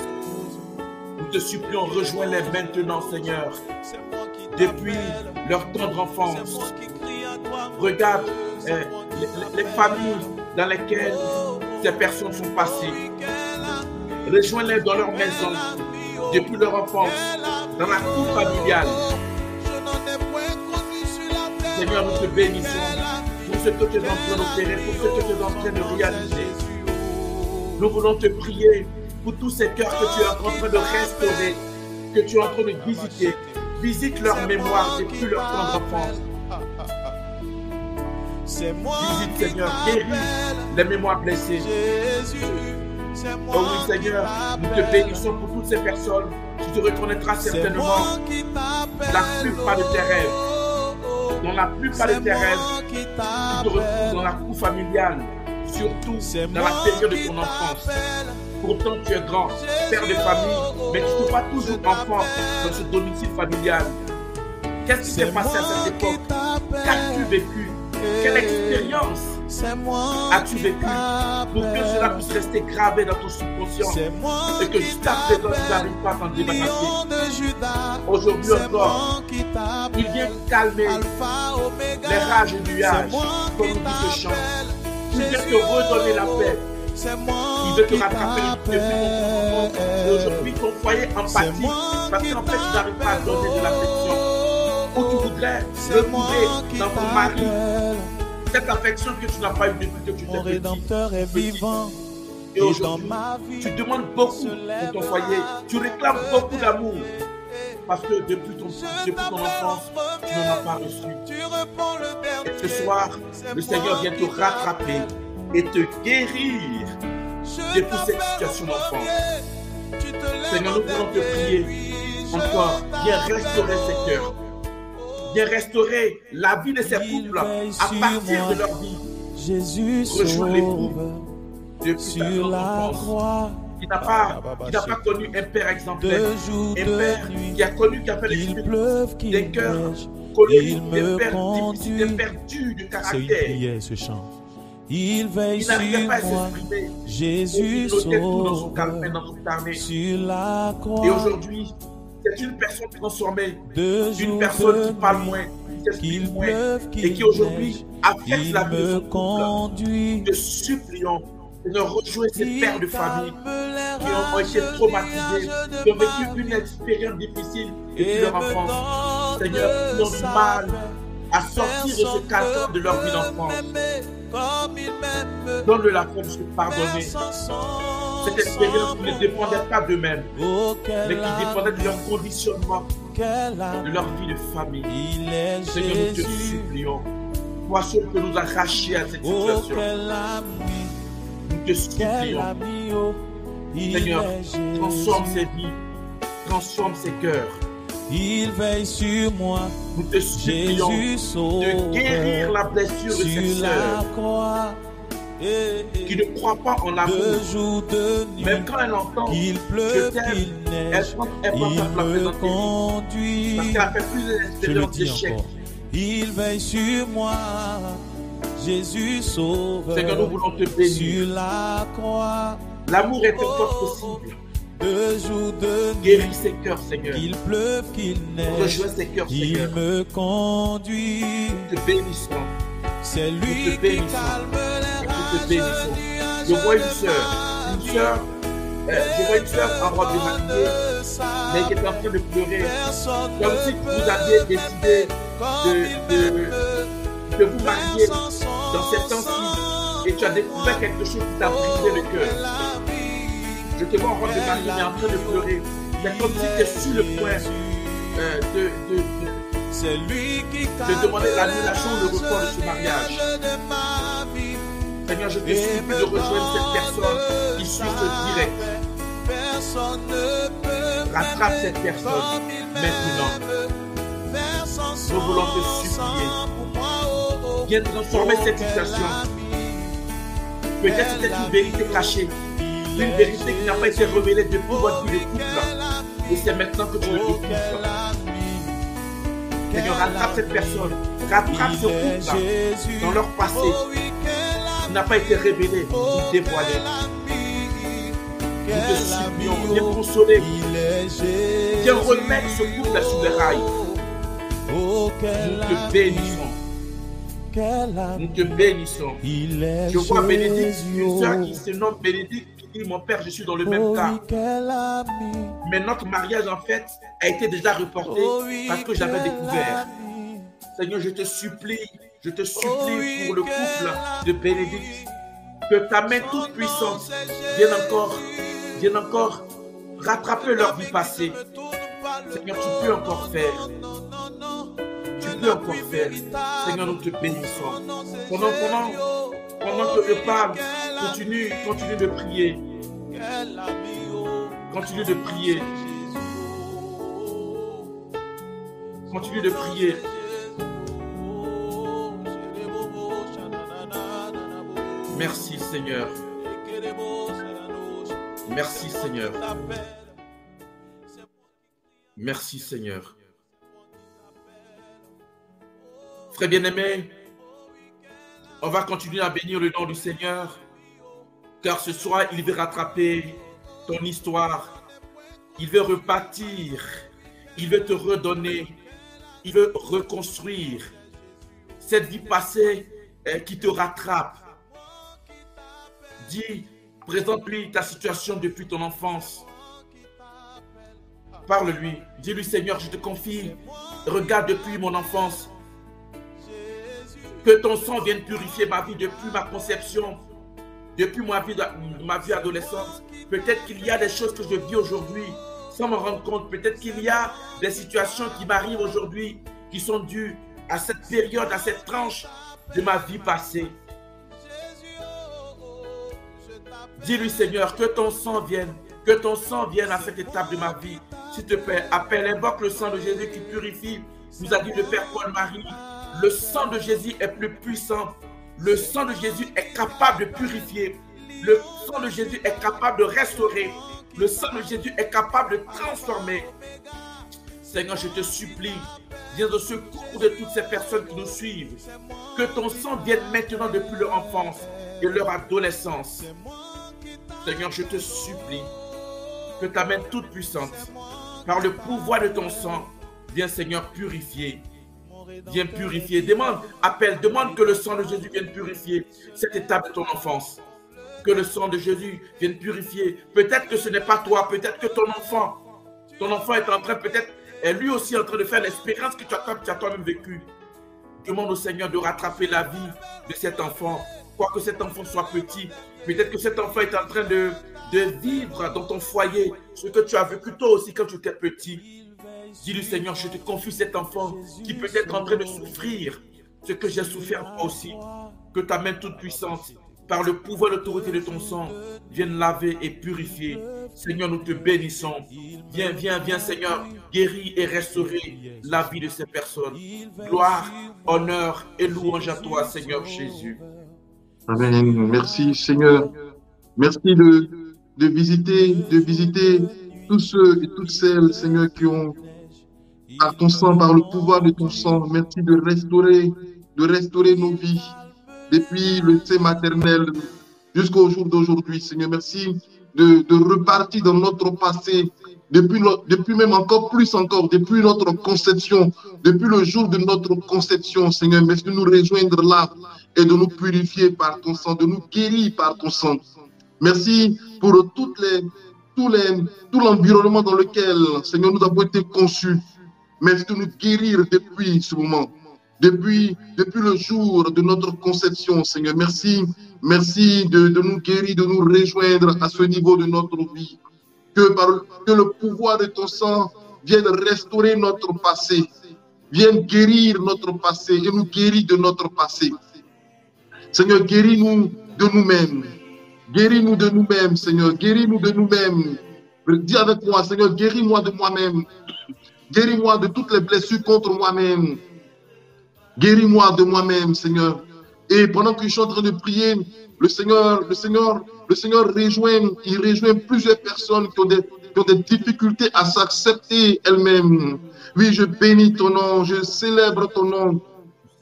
Nous te supplions, rejoins-les maintenant, Seigneur, c'est moi qui depuis t'appelle. leur tendre enfance. C'est moi qui crie à toi. Regarde C'est moi qui les familles dans lesquelles ces personnes sont passées. Rejoins-les dans leur maison, depuis leur enfance, dans la cour familiale. Je n'en ai point connu sur la terre. Seigneur, nous te bénissons pour ce que tu es en train d'opérer, pour ce que tu es en train de réaliser. Nous voulons te prier pour tous ces cœurs que tu es en train de restaurer, que tu es en train de visiter. Visite leur mémoire depuis leur tendre enfance. C'est moi Visite, qui Seigneur, guéris t'appelle. les mémoires blessées. Jésus, c'est moi Oh oui, Seigneur, qui nous te t'appelle. bénissons pour toutes ces personnes. Tu te reconnaîtras C'est certainement moi qui t'appelle. la plupart de tes rêves. Oh, oh. Dans la plupart de C'est tes moi rêves, qui tu te retrouves t'appelle. dans la cour familiale, surtout C'est dans moi la période de qui ton enfance. t'appelle. Pourtant, tu es grand, père de famille, mais tu ne pas toujours enfant dans ce domicile familial. Qu'est-ce qui s'est C'est passé à moi cette qui époque? Qu'as-tu t'appelle. vécu? Quelle expérience C'est moi as-tu qui vécu pour que cela t'appelle. puisse rester gravé dans ton subconscient C'est moi et que qui jusqu'à présent, tu t'appelle. n'arrives pas à t'en débarrasser? Lion de Judas. Aujourd'hui C'est encore, moi qui t'appelle. il vient calmer Alpha, Oméga. les rages et nuages, C'est moi comme qui nous dit ce chant. t'appelle. Il vient Jésus, te redonner la paix. c'est moi Il veut te qui rattraper depuis ton enfance. Et aujourd'hui, ton foyer en C'est pâtit moi parce qui qu'en fait, tu n'arrives pas à donner de l'affection. Où tu voudrais C'est moi retrouver qui dans ton mari t'appelle. cette affection que tu n'as pas eue depuis que tu Mon t'es petit. Rédempteur est vivant. Et dans aujourd'hui, ma vie, tu demandes beaucoup pour ton foyer. Tu réclames beaucoup d'amour. Parce que depuis ton enfance, tu n'en as pas reçu. Tu réponds le berger. Et ce soir, le Seigneur vient te rattraper et te guérir depuis cette situation d'enfance. Seigneur, nous voulons te prier encore. Viens restaurer ces cœurs. Viens restaurer la vie de ces couples à partir de leur vie. Jésus Rejoins l'époux sauve depuis sa sur la enfance. croix. Qui n'a pas connu un père exemplaire. De jour, Un de père nuit, qui a connu, qui a fait qu'il l'expérience pleuve, des qu'il cœurs neige, connus, il des me pères difficiles, conduit. des pères durs de C'est une caractère. prière ce chant. Il veille Il sur n'arrivait pas à moi. s'exprimer. Jésus Il notait tout dans son sauve calme, dans son carnet. sur la Et croix. aujourd'hui, c'est une personne transformée, De une jour, personne de qui parle nuit, moins, qui s'exprime qu'il moins, pleuve, et qu'il qui aujourd'hui neige, affecte il la vie de me son couple. conduit. Te supplions de rejoindre ces Il pères de famille calme les qui ont été rages, traumatisés, nuages de qui ont ma vécu une vie expérience difficile depuis et leur me enfance. donne Seigneur, qui ont du sa mal paix. à sortir de ce Personne carcan de leur vie ne d'enfance. peut m'aimer comme il m'aime. Donne-le la force de pardonner Personne sans cette expérience qui ne dépendait pas d'eux-mêmes, Oh, mais quel qui dépendait de leur ami, conditionnement, quel de ami. leur vie de famille. Il est Seigneur, nous te Jésus. supplions. Toi seul peux nous arracher à cette Oh, situation. quel ami, Nous te quel supplions. ami, oh, il Seigneur, est transforme Jésus. ces vies, transforme ces cœurs. Il veille sur moi, Nous te supplions Jésus sauve de guérir la blessure de cette sur la sœur croix. qui ne croit pas en De l'amour. jour, de nuit, Même quand elle entend qu'il je pleuve, t'aime, qu'il elle neige, pense il à te la me présenter. Parce conduit. qu'elle a fait plus Je le d'expériences dis d'échecs. encore. Il veille sur moi, Jésus sauve Seigneur, nous voulons te bénir. sur la croix. L'amour est encore possible. De jour, de nuit, Guéris ces cœurs, Seigneur. qu'il pleuve, qu'il neige, Rejoins ces cœurs, il Seigneur. me conduit. Nous te bénissons. C'est lui Nous te qui bénissons. calme te bénissons. Je vois une sœur, je vois une sœur en robe de mariée, mais qui est en train de pleurer, comme si vous aviez décidé de vous marier dans ces temps-ci et tu as découvert quelque chose qui t'a brisé le cœur. Je te vois en robe de mariée, mais en train de pleurer. C'est comme si tu es sur le point de demander l'annulation ou le report de ce mariage. Seigneur, je te supplie de rejoindre cette personne qui suit ce direct. Rattrape cette personne maintenant. Nous voulons te supplier. Viens transformer cette situation. Peut-être c'était une vérité cachée, une vérité qui n'a pas été révélée depuis votre vie de couple. Et c'est maintenant que tu le découvres. Seigneur, rattrape cette personne, rattrape ce couple dans leur passé qui n'a pas été révélé ou dévoilé. Nous te supplions, viens consoler, viens remettre ce couple sur les rails. Nous te bénissons. Nous te bénissons. Je vois Bénédicte, une soeur qui se nomme Bénédicte, qui dit: mon père, je suis dans le même cas. Mais notre mariage, en fait, a été déjà reporté parce que j'avais découvert. Seigneur, je te supplie pour le couple de Bénédicte, que ta main toute puissante vienne encore rattraper leur vie passée. Seigneur, tu peux encore faire. Tu peux encore faire. Seigneur, nous te bénissons. Pendant que je parle, continue de prier. Continue de prier. Continue de prier. Merci Seigneur. Merci Seigneur. Merci Seigneur. Frère bien-aimé, on va continuer à bénir le nom du Seigneur, car ce soir, il veut rattraper ton histoire. Il veut repartir. Il veut te redonner. Il veut reconstruire cette vie passée qui te rattrape. Dis, présente-lui ta situation depuis ton enfance. Parle-lui. Dis-lui, Seigneur, je te confie. Regarde depuis mon enfance. Que ton sang vienne purifier ma vie depuis ma conception, depuis ma vie adolescente. Peut-être qu'il y a des choses que je vis aujourd'hui sans me rendre compte. Peut-être qu'il y a des situations qui m'arrivent aujourd'hui qui sont dues à cette période, à cette tranche de ma vie passée. Dis-lui, Seigneur, que ton sang vienne à cette étape de ma vie. S'il te plaît, appelle, invoque le sang de Jésus qui purifie. Nous a dit le Père Paul-Marie. Le sang de Jésus est plus puissant. Le sang de Jésus est capable de purifier. Le sang de Jésus est capable de restaurer. Le sang de Jésus est capable de transformer. Seigneur, je te supplie, viens au secours de toutes ces personnes qui nous suivent. Que ton sang vienne maintenant depuis leur enfance et leur adolescence. Seigneur, je te supplie que ta main toute puissante, par le pouvoir de ton sang, viens, Seigneur, purifier. Viens purifier. Demande que le sang de Jésus vienne purifier cette étape de ton enfance. Que le sang de Jésus vienne purifier. Peut-être que ce n'est pas toi, peut-être que ton enfant est en train, peut-être, est lui aussi en train de faire l'expérience que tu as toi-même vécue. Demande au Seigneur de rattraper la vie de cet enfant. Quoique cet enfant soit petit, peut-être que cet enfant est en train de vivre dans ton foyer ce que tu as vécu toi aussi quand tu étais petit. Dis-lui, Seigneur, je te confie cet enfant qui peut être en train de souffrir ce que j'ai souffert moi aussi. Que ta main toute puissante, par le pouvoir et l'autorité de ton sang, vienne laver et purifier. Seigneur, nous te bénissons. Viens, Seigneur, guéris et restaurer la vie de ces personnes. Gloire, honneur et louange à toi, Seigneur Jésus. Amen. Merci, Seigneur. Merci de visiter tous ceux et toutes celles, Seigneur, qui ont par ton sang, par le pouvoir de ton sang. Merci de restaurer nos vies depuis le sein maternel jusqu'au jour d'aujourd'hui, Seigneur. Merci de repartir dans notre passé depuis même encore plus encore, depuis notre conception, depuis le jour de notre conception, Seigneur, merci de nous rejoindre là et de nous purifier par ton sang, de nous guérir par ton sang. Merci pour tout l'environnement dans lequel, Seigneur, nous avons été conçus. Merci de nous guérir depuis ce moment, depuis le jour de notre conception, Seigneur. Merci de nous guérir, de nous rejoindre à ce niveau de notre vie. Que le pouvoir de ton sang vienne restaurer notre passé, vienne guérir notre passé et nous guérir de notre passé. Seigneur, guéris-nous de nous-mêmes. Guéris-nous de nous-mêmes, Seigneur. Guéris-nous de nous-mêmes. Dis avec moi, Seigneur, guéris-moi de moi-même. Guéris-moi de toutes les blessures contre moi-même. Guéris-moi de moi-même, Seigneur. Et pendant que je suis en train de prier, le Seigneur rejoint plusieurs personnes qui ont des difficultés à s'accepter elles-mêmes. Oui, je bénis ton nom, je célèbre ton nom.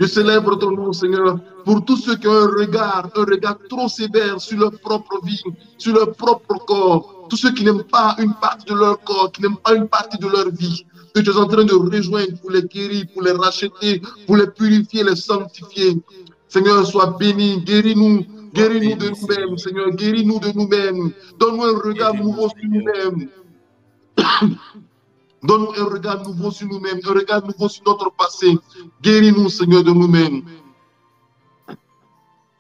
Je célèbre ton nom, Seigneur, pour tous ceux qui ont un regard trop sévère sur leur propre vie, sur leur propre corps. Tous ceux qui n'aiment pas une partie de leur corps, qui n'aiment pas une partie de leur vie, que tu es en train de rejoindre pour les guérir, pour les racheter, pour les purifier, les sanctifier. Seigneur, sois béni, guéris-nous de nous-mêmes, Seigneur, guéris-nous de nous-mêmes. Donne-nous un regard nouveau sur nous-mêmes. Donne-nous un regard nouveau sur nous-mêmes, un regard nouveau sur notre passé. Guéris-nous, Seigneur, de nous-mêmes.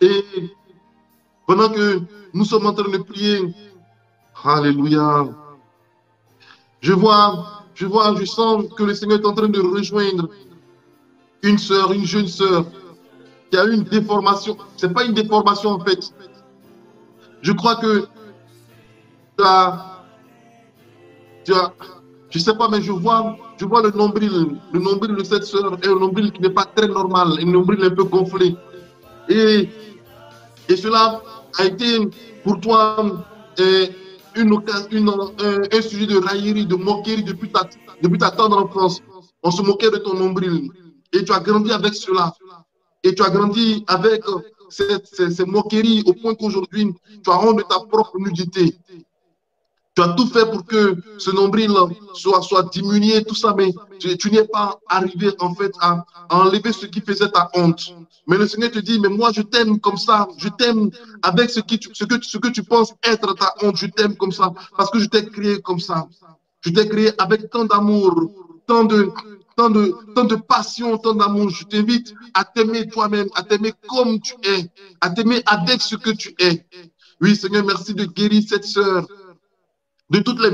Et pendant que nous sommes en train de prier, alléluia, je sens que le Seigneur est en train de rejoindre une sœur, une jeune sœur, qui a eu une déformation. Ce n'est pas une déformation en fait. Je crois que je ne sais pas, mais je vois le nombril de cette sœur est un nombril qui n'est pas très normal, un nombril un peu gonflé. Et cela a été pour toi un sujet de raillerie, de moquerie depuis ta tendre enfance. On se moquait de ton nombril. Et tu as grandi avec cela. Et tu as grandi avec ces moqueries au point qu'aujourd'hui, tu as honte de ta propre nudité. Tu as tout fait pour que ce nombril soit diminué, tout ça, mais tu n'es pas arrivé en fait à enlever ce qui faisait ta honte. Mais le Seigneur te dit, mais moi je t'aime comme ça, je t'aime avec ce que tu penses être ta honte, je t'aime comme ça, parce que je t'ai créé comme ça. Je t'ai créé avec tant d'amour, tant de passion, tant d'amour. Je t'invite à t'aimer toi-même, à t'aimer comme tu es, à t'aimer avec ce que tu es. Oui, Seigneur, merci de guérir cette sœur de toutes les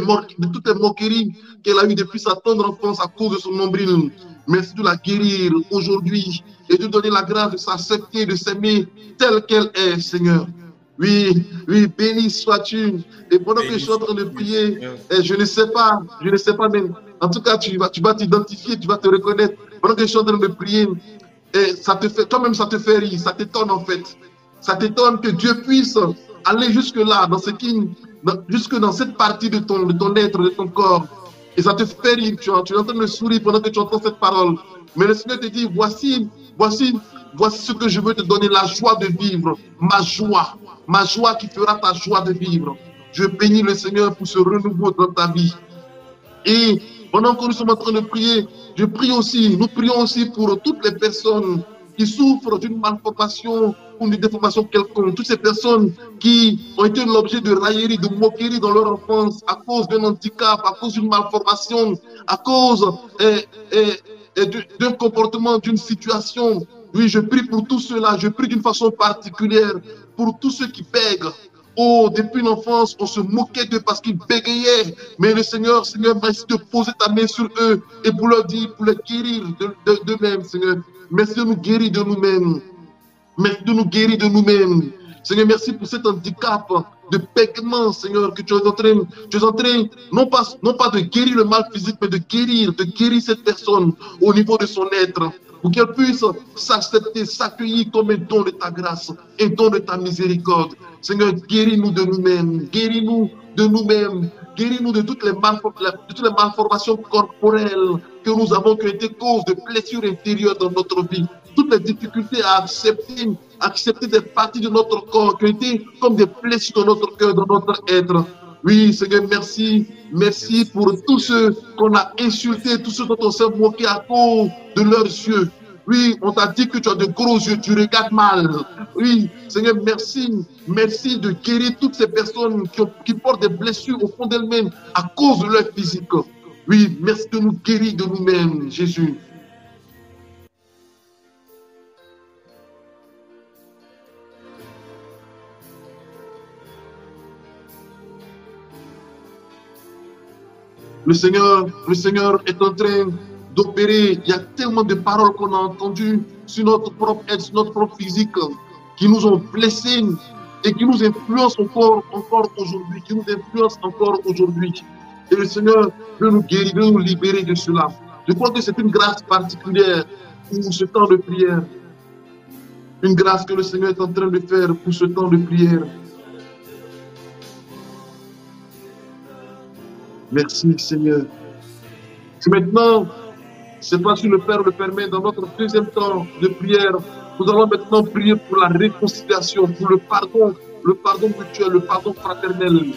moqueries qu'elle a eues depuis sa tendre enfance à cause de son nombril. Merci de la guérir aujourd'hui et de donner la grâce de s'accepter, de s'aimer telle qu'elle est, Seigneur. Oui, béni sois-tu. Et pendant que je suis en train de prier, je ne sais pas, mais en tout cas, tu vas t'identifier, tu vas te reconnaître. Pendant que je suis en train de prier, toi-même, ça te fait rire, ça t'étonne en fait. Ça t'étonne que Dieu puisse aller jusque-là, jusque dans cette partie de ton être, de ton corps. Et ça te fait rire, tu es en train de sourire pendant que tu entends cette parole. Mais le Seigneur te dit, voici ce que je veux te donner, la joie de vivre, ma joie qui fera ta joie de vivre. Je bénis le Seigneur pour ce renouveau dans ta vie. Et pendant que nous sommes en train de prier, nous prions aussi pour toutes les personnes qui souffrent d'une malformation ou d'une déformation quelconque. Toutes ces personnes qui ont été l'objet de raillerie, de moquerie dans leur enfance à cause d'un handicap, à cause d'une malformation, à cause d'un comportement, d'une situation. Oui, je prie pour tout cela. Je prie d'une façon particulière pour tous ceux qui bèguent. Oh, depuis l'enfance, on se moquait d'eux parce qu'ils bégayaient. Mais le Seigneur, merci de poser ta main sur eux et pour leur dire, pour les guérir d'eux-mêmes, Seigneur. Merci de nous guérir de nous-mêmes. Merci de nous guérir de nous-mêmes. Seigneur, merci pour cet handicap de bégaiement, Seigneur, que tu es en train, non pas de guérir le mal physique, mais de guérir cette personne au niveau de son être, pour qu'elle puisse s'accepter, s'accueillir comme un don de ta grâce, un don de ta miséricorde. Seigneur, guéris-nous de nous-mêmes, guéris-nous de nous-mêmes, guéris-nous de toutes les malformations corporelles que nous avons, qui ont été cause de blessures intérieures dans notre vie. Toutes les difficultés à accepter des parties de notre corps qui ont été comme des blessures dans notre cœur, dans notre être. Oui, Seigneur, merci. Merci pour tous ceux qu'on a insultés, tous ceux dont on s'est moqué à cause de leurs yeux. Oui, on t'a dit que tu as de gros yeux, tu regardes mal. Oui, Seigneur, merci. Merci de guérir toutes ces personnes qui portent des blessures au fond d'elles-mêmes à cause de leur physique. Oui, merci de nous guérir de nous-mêmes, Jésus. Le Seigneur est en train d'opérer. Il y a tellement de paroles qu'on a entendues sur notre propre être, sur notre propre physique, qui nous ont blessés et qui nous influencent encore aujourd'hui, qui nous influencent encore aujourd'hui. Et le Seigneur veut nous guérir, veut nous libérer de cela. Je crois que c'est une grâce particulière pour ce temps de prière. Une grâce que le Seigneur est en train de faire pour ce temps de prière. Merci Seigneur. Et maintenant, c'est pas si le Père le permet, dans notre deuxième temps de prière, nous allons maintenant prier pour la réconciliation, pour le pardon mutuel, le pardon fraternel.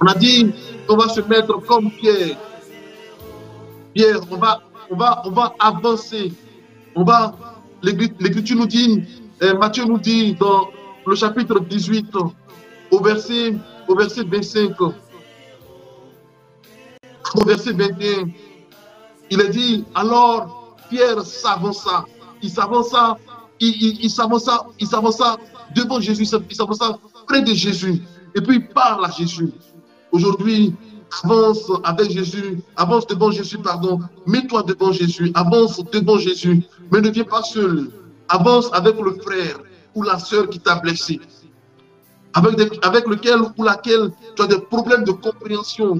On a dit qu'on va se mettre comme Pierre. Pierre, on va avancer. L'Écriture nous dit, Matthieu nous dit dans le chapitre 18, au verset 25, au verset 21, il est dit, alors Pierre s'avança, il s'avança devant Jésus, il s'avança près de Jésus, et puis il parle à Jésus. Aujourd'hui, avance avec Jésus, avance devant Jésus, pardon, mets-toi devant Jésus, avance devant Jésus, mais ne viens pas seul, avance avec le frère ou la sœur qui t'a blessé, avec lequel ou laquelle tu as des problèmes de compréhension,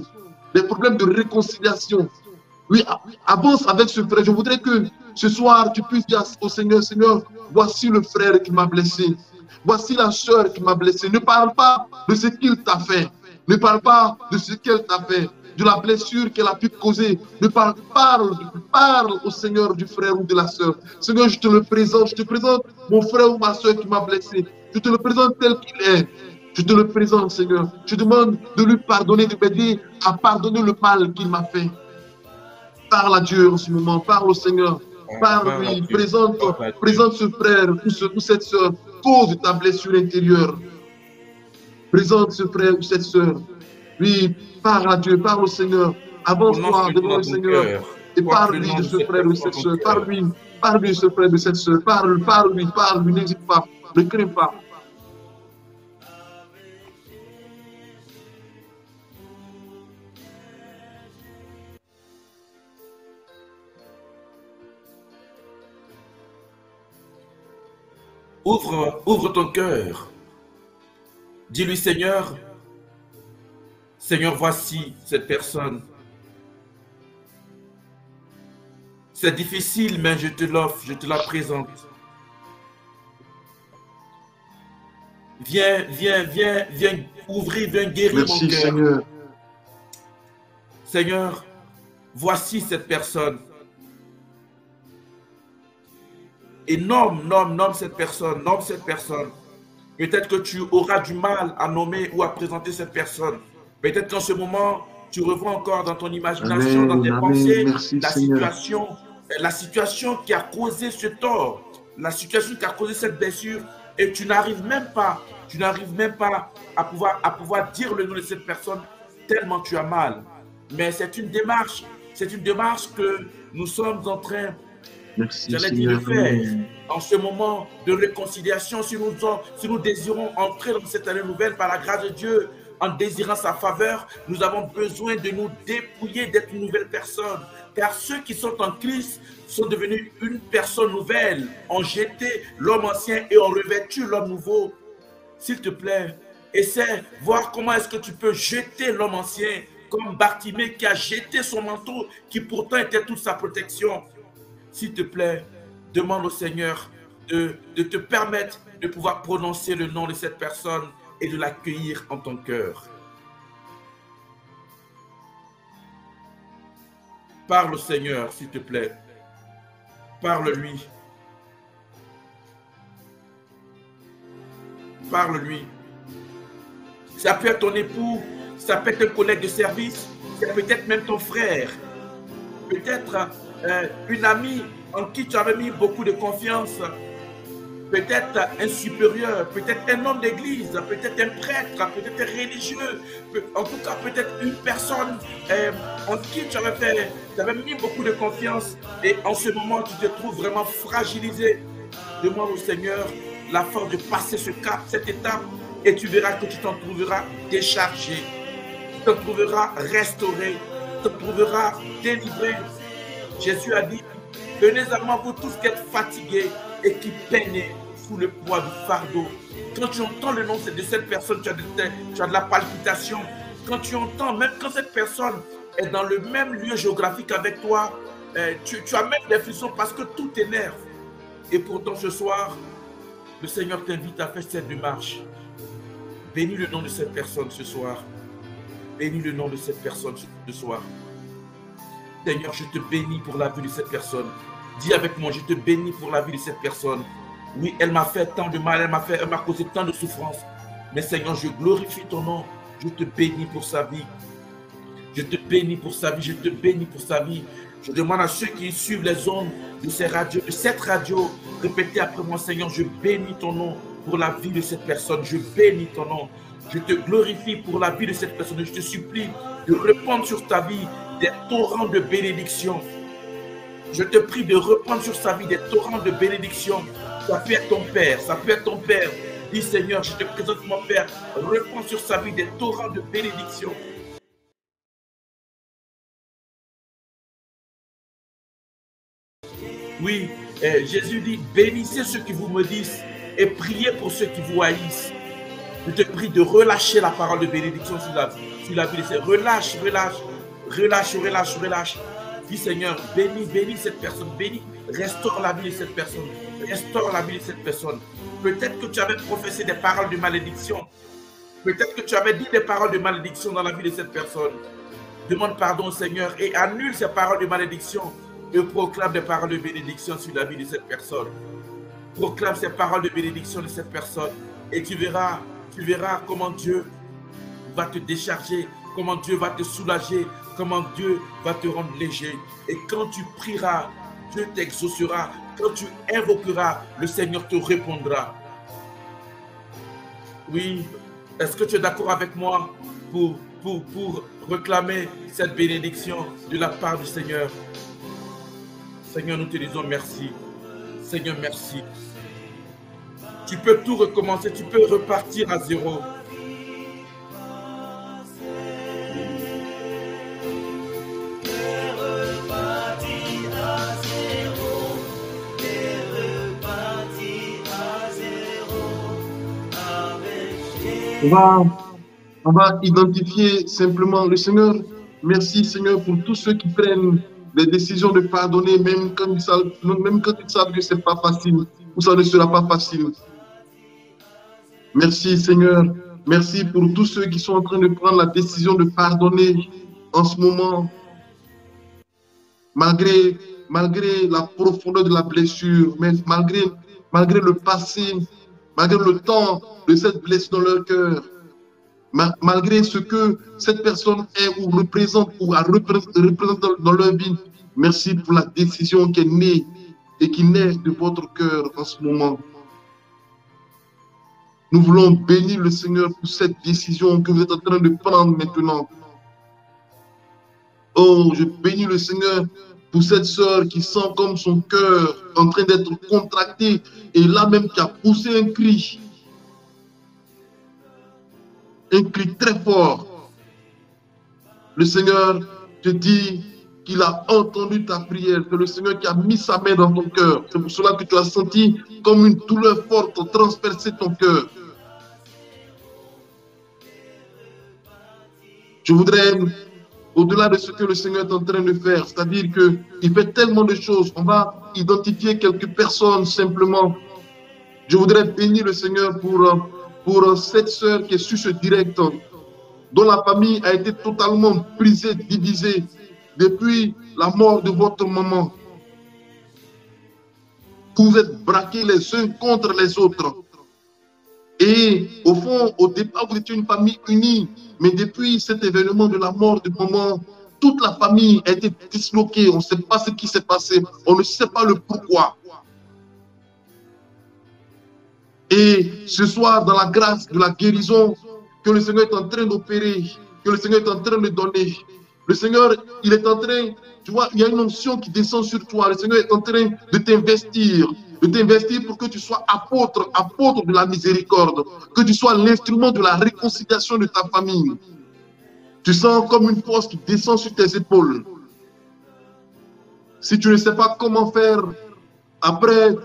des problèmes de réconciliation. Oui, avance avec ce frère. Je voudrais que ce soir, tu puisses dire au Seigneur, Seigneur, voici le frère qui m'a blessé. Voici la sœur qui m'a blessé. Ne parle pas de ce qu'il t'a fait. Ne parle pas de ce qu'elle t'a fait, de la blessure qu'elle a pu causer. Ne parle au Seigneur du frère ou de la sœur. Seigneur, je te le présente. Je te présente mon frère ou ma sœur qui m'a blessé. Je te le présente tel qu'il est. Je te le présente, Seigneur. Je demande de lui pardonner, de m'aider à pardonner le mal qu'il m'a fait. Parle à Dieu en ce moment, parle au Seigneur, parle-lui, présente ce frère ou cette sœur, cause de ta blessure intérieure. Présente ce frère ou cette sœur. Oui, parle à Dieu, parle au Seigneur. Avance-toi devant le Seigneur et parle-lui de ce frère ou cette sœur. Parle-lui de ce frère ou de cette sœur. Parle-lui, n'hésite pas, ne crains pas. Ouvre ton cœur. Dis-lui, Seigneur, voici cette personne. C'est difficile, mais je te l'offre, je te la présente. Viens ouvrir, viens guérir mon cœur. Seigneur. Seigneur, voici cette personne. Et nomme cette personne, Peut-être que tu auras du mal à nommer ou à présenter cette personne. Peut-être qu'en ce moment, tu revois encore dans ton imagination, dans tes pensées, la situation qui a causé ce tort, la situation qui a causé cette blessure, et tu n'arrives même pas à pouvoir dire le nom de cette personne tellement tu as mal. Mais c'est une démarche que nous sommes en train de faire en ce moment de réconciliation. Si nous désirons entrer dans cette année nouvelle par la grâce de Dieu, en désirant sa faveur, nous avons besoin de nous dépouiller d'être une nouvelle personne. Car ceux qui sont en Christ sont devenus une personne nouvelle, ont jeté l'homme ancien et ont revêtu l'homme nouveau. S'il te plaît, essaie voir comment est-ce que tu peux jeter l'homme ancien, comme Bartimée qui a jeté son manteau, qui pourtant était toute sa protection. S'il te plaît, demande au Seigneur de te permettre de pouvoir prononcer le nom de cette personne et de l'accueillir en ton cœur. Parle au Seigneur, s'il te plaît. Parle-lui. Parle-lui. Ça peut être ton époux, ça peut être un collègue de service, c'est peut-être même ton frère. Peut-être une amie en qui tu avais mis beaucoup de confiance. Peut-être un supérieur, peut-être un homme d'église, peut-être un prêtre, peut-être un religieux, en tout cas peut-être une personne en qui tu avais mis beaucoup de confiance et en ce moment tu te trouves vraiment fragilisé. Demande au Seigneur la force de passer ce cap, cette étape et tu verras que tu t'en trouveras déchargé, tu t'en trouveras restauré, tu t'en trouveras délivré. Jésus a dit, venez à moi vous tous qui êtes fatigués et qui peinez sous le poids du fardeau. Quand tu entends le nom de cette personne, tu as de la palpitation. Quand tu entends, même quand cette personne est dans le même lieu géographique avec toi, tu as même des frissons parce que tout t'énerve. Et pourtant ce soir, le Seigneur t'invite à faire cette démarche. Bénis le nom de cette personne ce soir. Bénis le nom de cette personne ce soir. Seigneur, je te bénis pour la vie de cette personne. Dis avec moi, je te bénis pour la vie de cette personne. Oui, elle m'a fait tant de mal, elle m'a causé tant de souffrance. Mais Seigneur, je glorifie ton nom. Je te bénis pour sa vie. Je te bénis pour sa vie. Je te bénis pour sa vie. Je demande à ceux qui suivent les ondes de ces radios, de cette radio, répétez après moi, Seigneur, je bénis ton nom pour la vie de cette personne. Je bénis ton nom. Je te glorifie pour la vie de cette personne. Je te supplie de répandre sur ta vie des torrents de bénédiction. Je te prie de répandre sur sa vie des torrents de bénédiction. Ça peut être ton père, ça peut être ton père. Dis Seigneur, je te présente mon père. Répands sur sa vie des torrents de bénédiction. Oui, Jésus dit, bénissez ceux qui vous maudissent et priez pour ceux qui vous haïssent. Je te prie de relâcher la parole de bénédiction sur la vie de ces. Relâche, relâche, relâche, relâche, relâche. Dis Seigneur, bénis, bénis cette personne, bénis, restaure la vie de cette personne, restaure la vie de cette personne. Peut-être que tu avais professé des paroles de malédiction, peut-être que tu avais dit des paroles de malédiction dans la vie de cette personne. Demande pardon au Seigneur et annule ces paroles de malédiction et proclame des paroles de bénédiction sur la vie de cette personne. Proclame ces paroles de bénédiction de cette personne et tu verras comment Dieu va te décharger, comment Dieu va te soulager, comment Dieu va te rendre léger. Et quand tu prieras, Dieu t'exaucera. Quand tu invoqueras, le Seigneur te répondra. Oui, est-ce que tu es d'accord avec moi pour réclamer cette bénédiction de la part du Seigneur? Seigneur, nous te disons merci. Seigneur, merci. Tu peux tout recommencer, tu peux repartir à zéro. On va identifier simplement le Seigneur. Merci Seigneur pour tous ceux qui prennent des décisions de pardonner, même quand ils savent que ce n'est pas facile ou ça ne sera pas facile. Merci Seigneur. Merci pour tous ceux qui sont en train de prendre la décision de pardonner en ce moment. Malgré la profondeur de la blessure, mais malgré le passé, malgré le temps de cette blessure dans leur cœur, malgré ce que cette personne est ou représente ou a représenté dans leur vie. Merci pour la décision qui est née et qui naît de votre cœur en ce moment. Nous voulons bénir le Seigneur pour cette décision que vous êtes en train de prendre maintenant. Oh, je bénis le Seigneur pour cette sœur qui sent comme son cœur en train d'être contracté et là même qui a poussé un cri très fort. Le Seigneur te dit qu'il a entendu ta prière. C'est le Seigneur qui a mis sa main dans ton cœur. C'est pour cela que tu as senti comme une douleur forte transpercer ton cœur. Je voudrais, au-delà de ce que le Seigneur est en train de faire, c'est-à-dire qu'il fait tellement de choses, on va identifier quelques personnes simplement. Je voudrais bénir le Seigneur pour cette sœur qui est sur ce direct, dont la famille a été totalement brisée, divisée depuis la mort de votre maman. Vous êtes braqués les uns contre les autres. Et au fond, au départ, vous étiez une famille unie. Mais depuis cet événement de la mort de maman, toute la famille a été disloquée. On ne sait pas ce qui s'est passé. On ne sait pas le pourquoi. Et ce soir, dans la grâce de la guérison que le Seigneur est en train d'opérer, que le Seigneur est en train de donner, le Seigneur, il est en train, tu vois, il y a une onction qui descend sur toi. Le Seigneur est en train de t'investir pour que tu sois apôtre, apôtre de la miséricorde, que tu sois l'instrument de la réconciliation de ta famille. Tu sens comme une force qui descend sur tes épaules. Si tu ne sais pas comment faire, après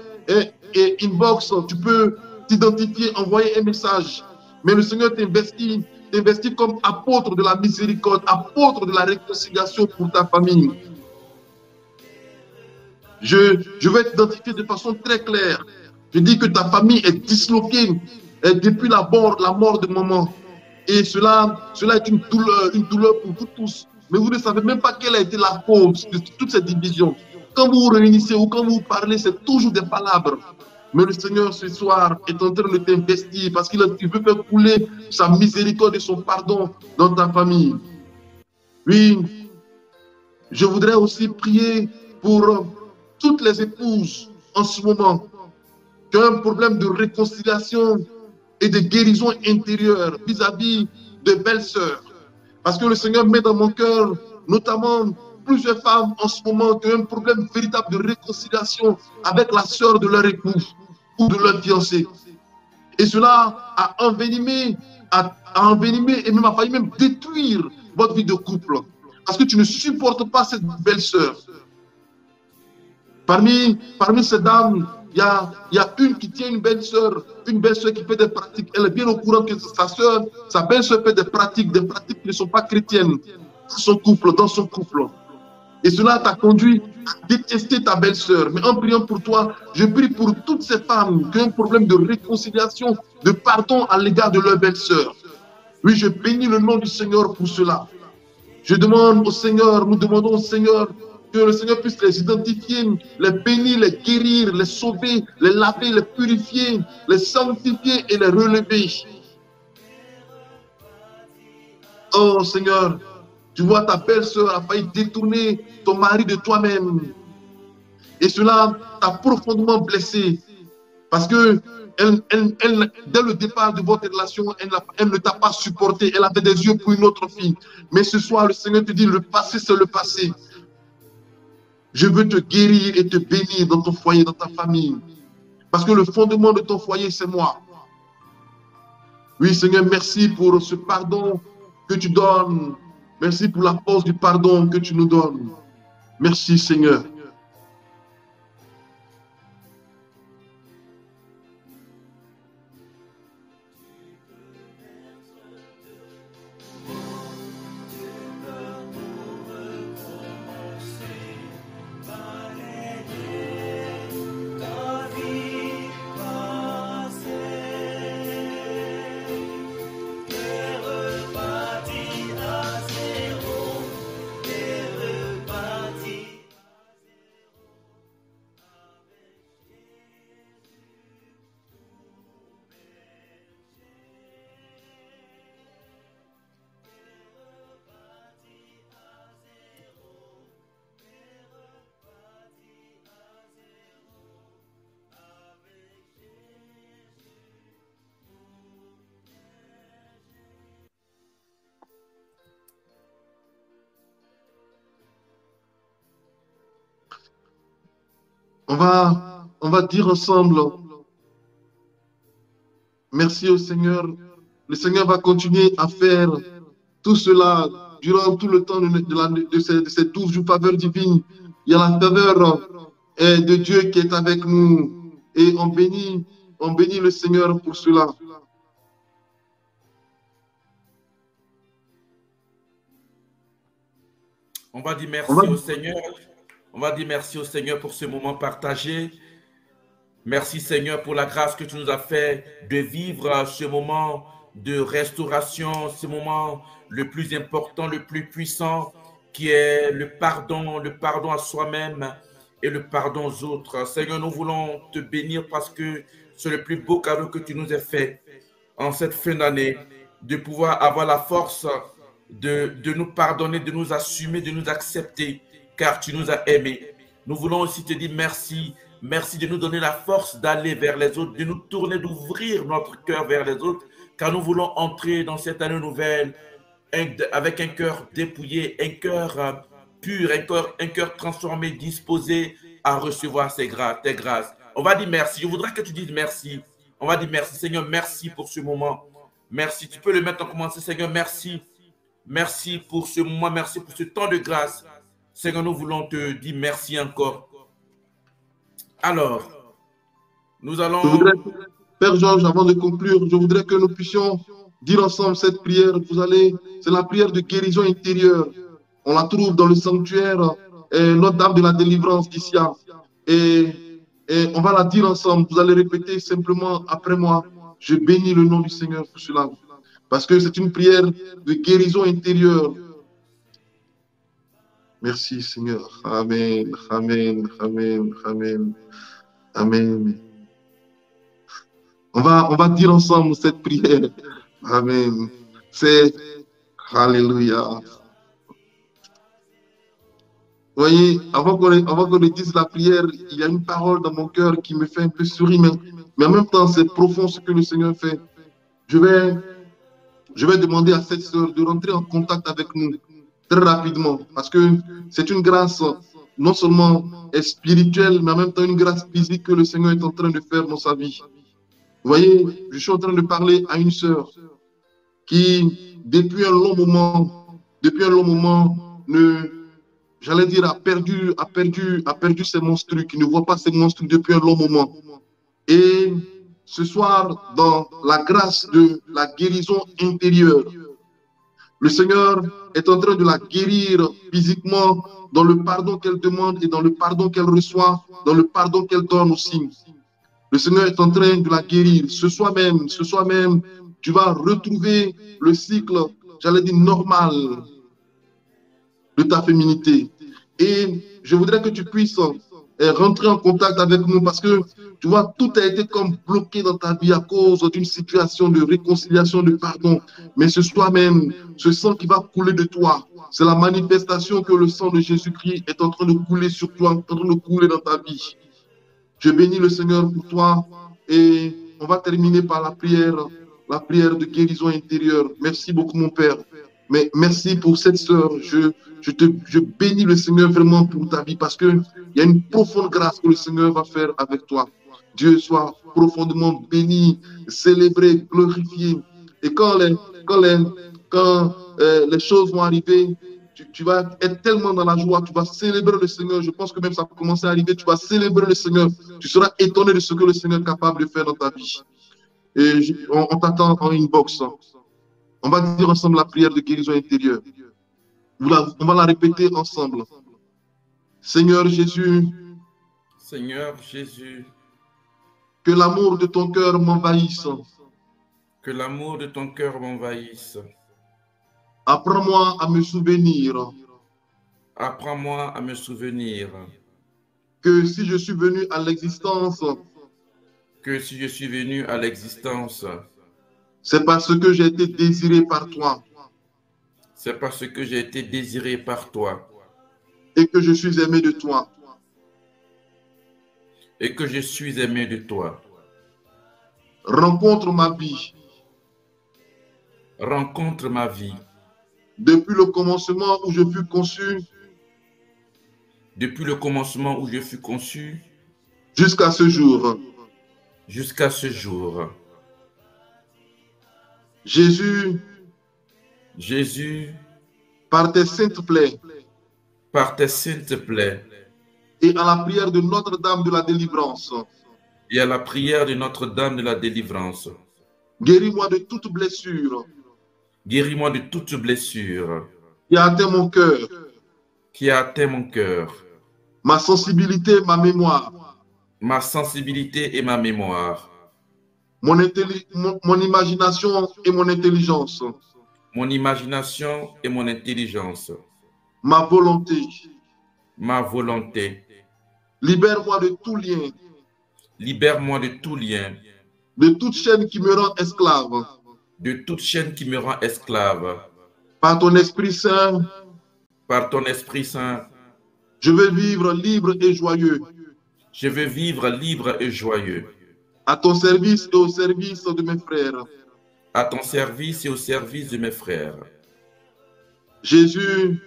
inbox, tu peux t'identifier, envoyer un message. Mais le Seigneur t'investit comme apôtre de la miséricorde, apôtre de la réconciliation pour ta famille. Je vais t'identifier de façon très claire. Je dis que ta famille est disloquée depuis la mort de maman. Et cela est une douleur pour vous tous. Mais vous ne savez même pas quelle a été la cause de toutes ces divisions. Quand vous vous réunissez ou quand vous parlez, c'est toujours des palabres. Mais le Seigneur, ce soir, est en train de t'investir parce qu'il veut faire couler sa miséricorde et son pardon dans ta famille. Oui, je voudrais aussi prier pour toutes les épouses en ce moment qui ont un problème de réconciliation et de guérison intérieure vis-à-vis de belles-sœurs. Parce que le Seigneur met dans mon cœur, notamment plusieurs femmes en ce moment qui ont un problème véritable de réconciliation avec la sœur de leur époux ou de leur fiancé. Et cela a envenimé et même a failli même détruire votre vie de couple. Parce que tu ne supportes pas cette belle-sœur. Parmi ces dames, il y a une qui tient une belle-sœur qui fait des pratiques. Elle est bien au courant que sa belle-sœur fait des pratiques qui ne sont pas chrétiennes dans son couple. Et cela t'a conduit à détester ta belle-sœur. Mais en priant pour toi, je prie pour toutes ces femmes qui ont un problème de réconciliation, de pardon à l'égard de leur belle-sœur. Oui, je bénis le nom du Seigneur pour cela. Je demande au Seigneur, nous demandons au Seigneur que le Seigneur puisse les identifier, les bénir, les guérir, les sauver, les laver, les purifier, les sanctifier et les relever. Oh Seigneur, tu vois, ta belle-sœur a failli détourner ton mari de toi-même. Et cela t'a profondément blessé. Parce que dès le départ de votre relation, elle ne t'a pas supporté. Elle avait des yeux pour une autre fille. Mais ce soir, le Seigneur te dit, le passé, c'est le passé. Je veux te guérir et te bénir dans ton foyer, dans ta famille. Parce que le fondement de ton foyer, c'est moi. Oui, Seigneur, merci pour ce pardon que tu donnes. Merci pour la force du pardon que tu nous donnes. Merci, Seigneur. On va dire ensemble, merci au Seigneur. Le Seigneur va continuer à faire tout cela durant tout le temps de ces 12 jours faveur divine. Il y a la faveur de Dieu qui est avec nous et on bénit le Seigneur pour cela. On va dire merci au Seigneur. On va dire merci au Seigneur pour ce moment partagé. Merci Seigneur pour la grâce que tu nous as fait de vivre ce moment de restauration, ce moment le plus important, le plus puissant, qui est le pardon à soi-même et le pardon aux autres. Seigneur, nous voulons te bénir parce que c'est le plus beau cadeau que tu nous as fait. en cette fin d'année, de pouvoir avoir la force de nous pardonner, de nous assumer, de nous accepter, car tu nous as aimés. Nous voulons aussi te dire merci. Merci de nous donner la force d'aller vers les autres, de nous tourner, d'ouvrir notre cœur vers les autres, car nous voulons entrer dans cette année nouvelle avec un cœur dépouillé, un cœur pur, un cœur transformé, disposé à recevoir tes grâces. On va dire merci. Je voudrais que tu dises merci. On va dire merci. Seigneur, merci pour ce moment. Merci. Tu peux le mettre en commencer. Seigneur, merci. Merci pour ce moment. Merci pour ce temps de grâce. Seigneur, nous voulons te dire merci encore. Alors, nous allons... Père Georges, avant de conclure, je voudrais que nous puissions dire ensemble cette prière. C'est la prière de guérison intérieure. On la trouve dans le sanctuaire, Notre-Dame de la délivrance d'ici. Et on va la dire ensemble. Vous allez répéter simplement après moi. Je bénis le nom du Seigneur pour cela. Parce que c'est une prière de guérison intérieure. Merci Seigneur. Amen, amen, amen, amen, amen. On va dire ensemble cette prière. Amen. C'est Alléluia. Vous voyez, avant qu'on dise la prière, il y a une parole dans mon cœur qui me fait un peu sourire, mais en même temps, c'est profond ce que le Seigneur fait. Je vais demander à cette sœur de rentrer en contact avec nous très rapidement, parce que c'est une grâce non seulement spirituelle, mais en même temps une grâce physique que le Seigneur est en train de faire dans sa vie. Vous voyez, je suis en train de parler à une sœur qui, depuis un long moment, j'allais dire, a perdu ses monstrues, qui ne voit pas ses monstrues depuis un long moment. Et ce soir, dans la grâce de la guérison intérieure, le Seigneur est en train de la guérir physiquement dans le pardon qu'elle demande et dans le pardon qu'elle reçoit, dans le pardon qu'elle donne aussi. Le Seigneur est en train de la guérir. Ce soir même, tu vas retrouver le cycle, j'allais dire, normal de ta féminité. Et je voudrais que tu puisses rentrer en contact avec nous parce que, tu vois, tout a été comme bloqué dans ta vie à cause d'une situation de réconciliation, de pardon. Mais ce soir même, ce sang qui va couler de toi, c'est la manifestation que le sang de Jésus-Christ est en train de couler sur toi, en train de couler dans ta vie. Je bénis le Seigneur pour toi et on va terminer par la prière de guérison intérieure. Merci beaucoup, mon Père. Mais merci pour cette sœur. Je bénis le Seigneur vraiment pour ta vie parce qu'il y a une profonde grâce que le Seigneur va faire avec toi. Dieu soit profondément béni, célébré, glorifié. Et quand les choses vont arriver, tu vas être tellement dans la joie, tu vas célébrer le Seigneur. Je pense que même ça va commencer à arriver, tu vas célébrer le Seigneur. Tu seras étonné de ce que le Seigneur est capable de faire dans ta vie. Et on t'attend en inbox. On va dire ensemble la prière de guérison intérieure. On va la répéter ensemble. Seigneur Jésus, que l'amour de ton cœur m'envahisse. Que l'amour de ton cœur m'envahisse. Apprends-moi à me souvenir. Apprends-moi à me souvenir. Que si je suis venu à l'existence. Que si je suis venu à l'existence. C'est parce que j'ai été désiré par toi. C'est parce que j'ai été désiré par toi. Et que je suis aimé de toi. Et que je suis aimé de toi. Rencontre ma vie. Rencontre ma vie. Depuis le commencement où je fus conçu. Depuis le commencement où je fus conçu. Jusqu'à ce jour. Jusqu'à ce jour. Jésus, par tes saintes plaies, et à la prière de Notre-Dame de la délivrance, guéris-moi de toute blessure, qui a atteint mon cœur, ma sensibilité et ma mémoire, mon imagination et mon intelligence. Ma volonté. Libère-moi de tout lien. de toute chaîne qui me rend esclave. De toute chaîne qui me rend esclave. Par ton Esprit Saint, par ton Esprit Saint, je veux vivre libre et joyeux. Je veux vivre libre et joyeux. À ton service et au service de mes frères. À ton service et au service de mes frères. Jésus,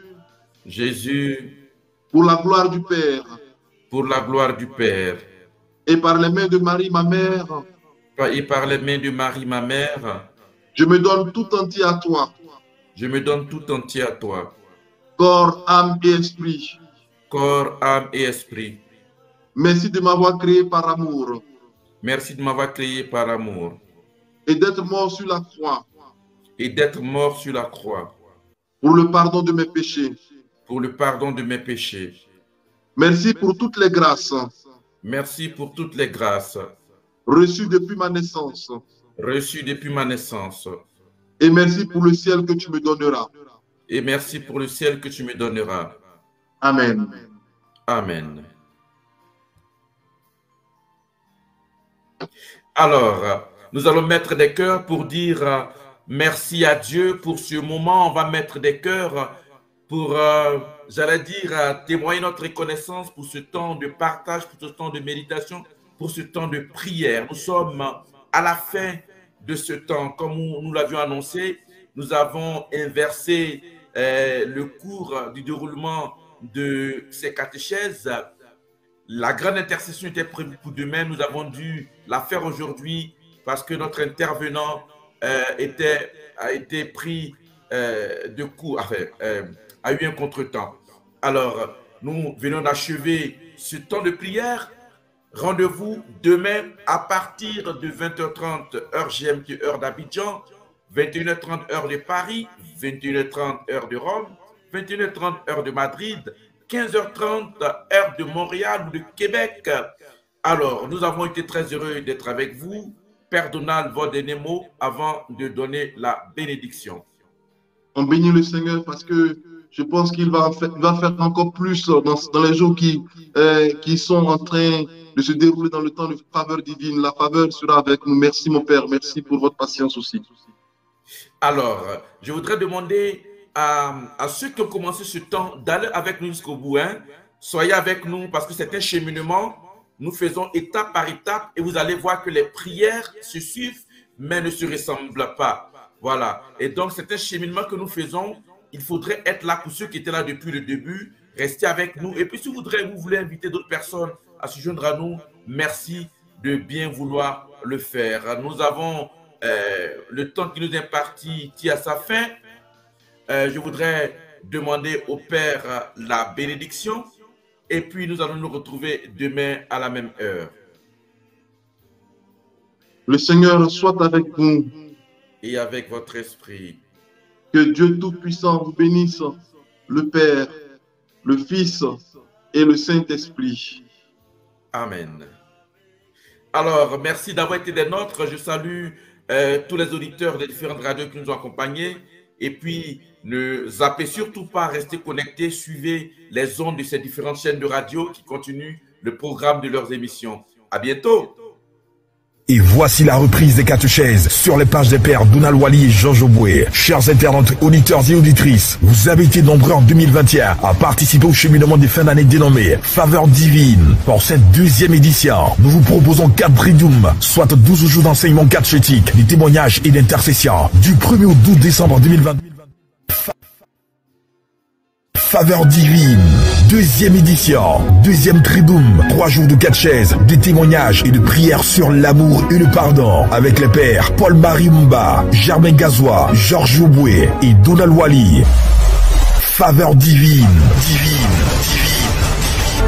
Jésus, pour la gloire du Père. Pour la gloire du Père. Et par les mains de Marie, ma mère. Et par les mains de Marie, ma mère. Je me donne tout entier à toi. Je me donne tout entier à toi. Corps, âme et esprit. Corps, âme et esprit. Merci de m'avoir créé par amour. Merci de m'avoir créé par amour. Et d'être mort sur la croix. Et d'être mort sur la croix. Pour le pardon de mes péchés. Pour le pardon de mes péchés. Merci pour toutes les grâces. Merci pour toutes les grâces. Reçues depuis ma naissance. Reçues depuis ma naissance. Et merci pour le ciel que tu me donneras. Et merci pour le ciel que tu me donneras. Amen. Amen. Alors, nous allons mettre des cœurs pour dire merci à Dieu pour ce moment. On va mettre des cœurs pour, j'allais dire, témoigner notre reconnaissance pour ce temps de partage, pour ce temps de méditation, pour ce temps de prière. Nous sommes à la fin de ce temps. Comme nous l'avions annoncé, nous avons inversé le cours du déroulement de ces catéchèses. La grande intercession était prévue pour demain. Nous avons dû la faire aujourd'hui parce que notre intervenant a été pris de coup, a eu un contretemps. Alors, nous venons d'achever ce temps de prière. Rendez-vous demain à partir de 20h30 heure GMT, heure d'Abidjan, 21h30 heure de Paris, 21h30 heure de Rome, 21h30 heure de Madrid, 15h30 heure de Montréal ou de Québec. Alors, nous avons été très heureux d'être avec vous. Père Donald, vos derniers mots avant de donner la bénédiction. On bénit le Seigneur parce que je pense qu'il va faire encore plus dans les jours qui sont en train de se dérouler dans le temps de faveur divine. La faveur sera avec nous. Merci mon Père, merci pour votre patience aussi. Alors, je voudrais demander à ceux qui ont commencé ce temps d'aller avec nous jusqu'au bout. Soyez avec nous parce que c'est un cheminement. Nous faisons étape par étape et vous allez voir que les prières se suivent mais ne se ressemblent pas. Voilà. Et donc, c'est un cheminement que nous faisons. Il faudrait être là pour ceux qui étaient là depuis le début. Restez avec nous. Et puis, si vous voulez inviter d'autres personnes à se joindre à nous, merci de bien vouloir le faire. Nous avons le temps qui nous est imparti tient à sa fin. Je voudrais demander au Père la bénédiction. Et puis, nous allons nous retrouver demain à la même heure. Le Seigneur soit avec vous. Et avec votre esprit. Que Dieu Tout-Puissant vous bénisse, le Père, le Fils et le Saint-Esprit. Amen. Alors, merci d'avoir été des nôtres. Je salue tous les auditeurs des différentes radios qui nous ont accompagnés. Et puis, ne zappez surtout pas, restez connectés, suivez les ondes de ces différentes chaînes de radio qui continuent le programme de leurs émissions. À bientôt. Et voici la reprise des catéchèses sur les pages des pères Donald Wally et Georges Oboué. Chers internautes, auditeurs et auditrices, vous avez été nombreux en 2021 à participer au cheminement des fins d'année dénommé Faveur Divine. Pour cette deuxième édition, nous vous proposons 4 triduums, soit 12 jours d'enseignement catéchétique, des témoignages et d'intercession du 1er au 12 décembre 2020. Faveur Divine, deuxième édition, deuxième triduum, 3 jours de catéchèse, des témoignages et de prières sur l'amour et le pardon avec les pères Paul-Marie Mumba, Germain Gazois, Georges Oboué et Donald Wally. Faveur Divine,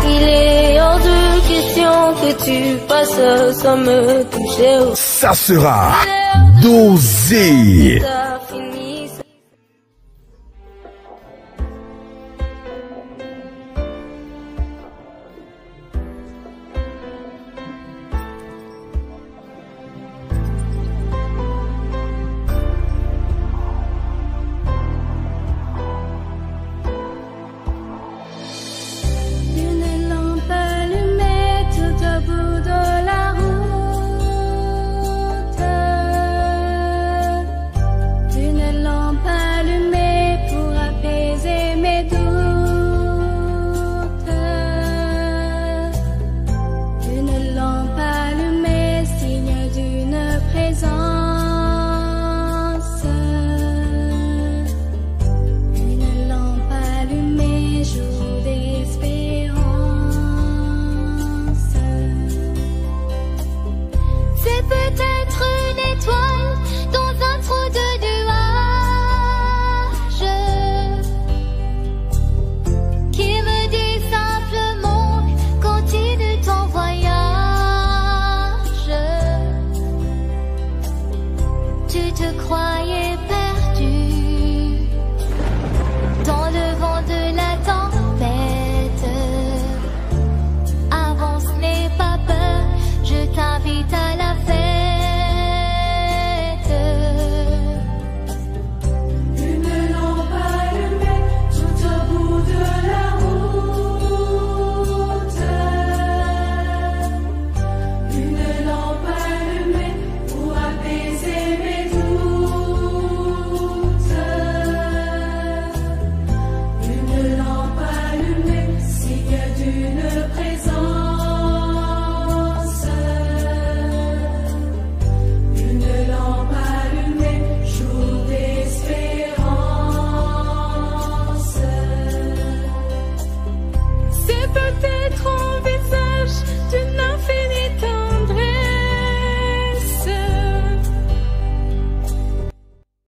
Il est hors de question que tu passes sans me toucher. Ça sera dosé. Ça finit.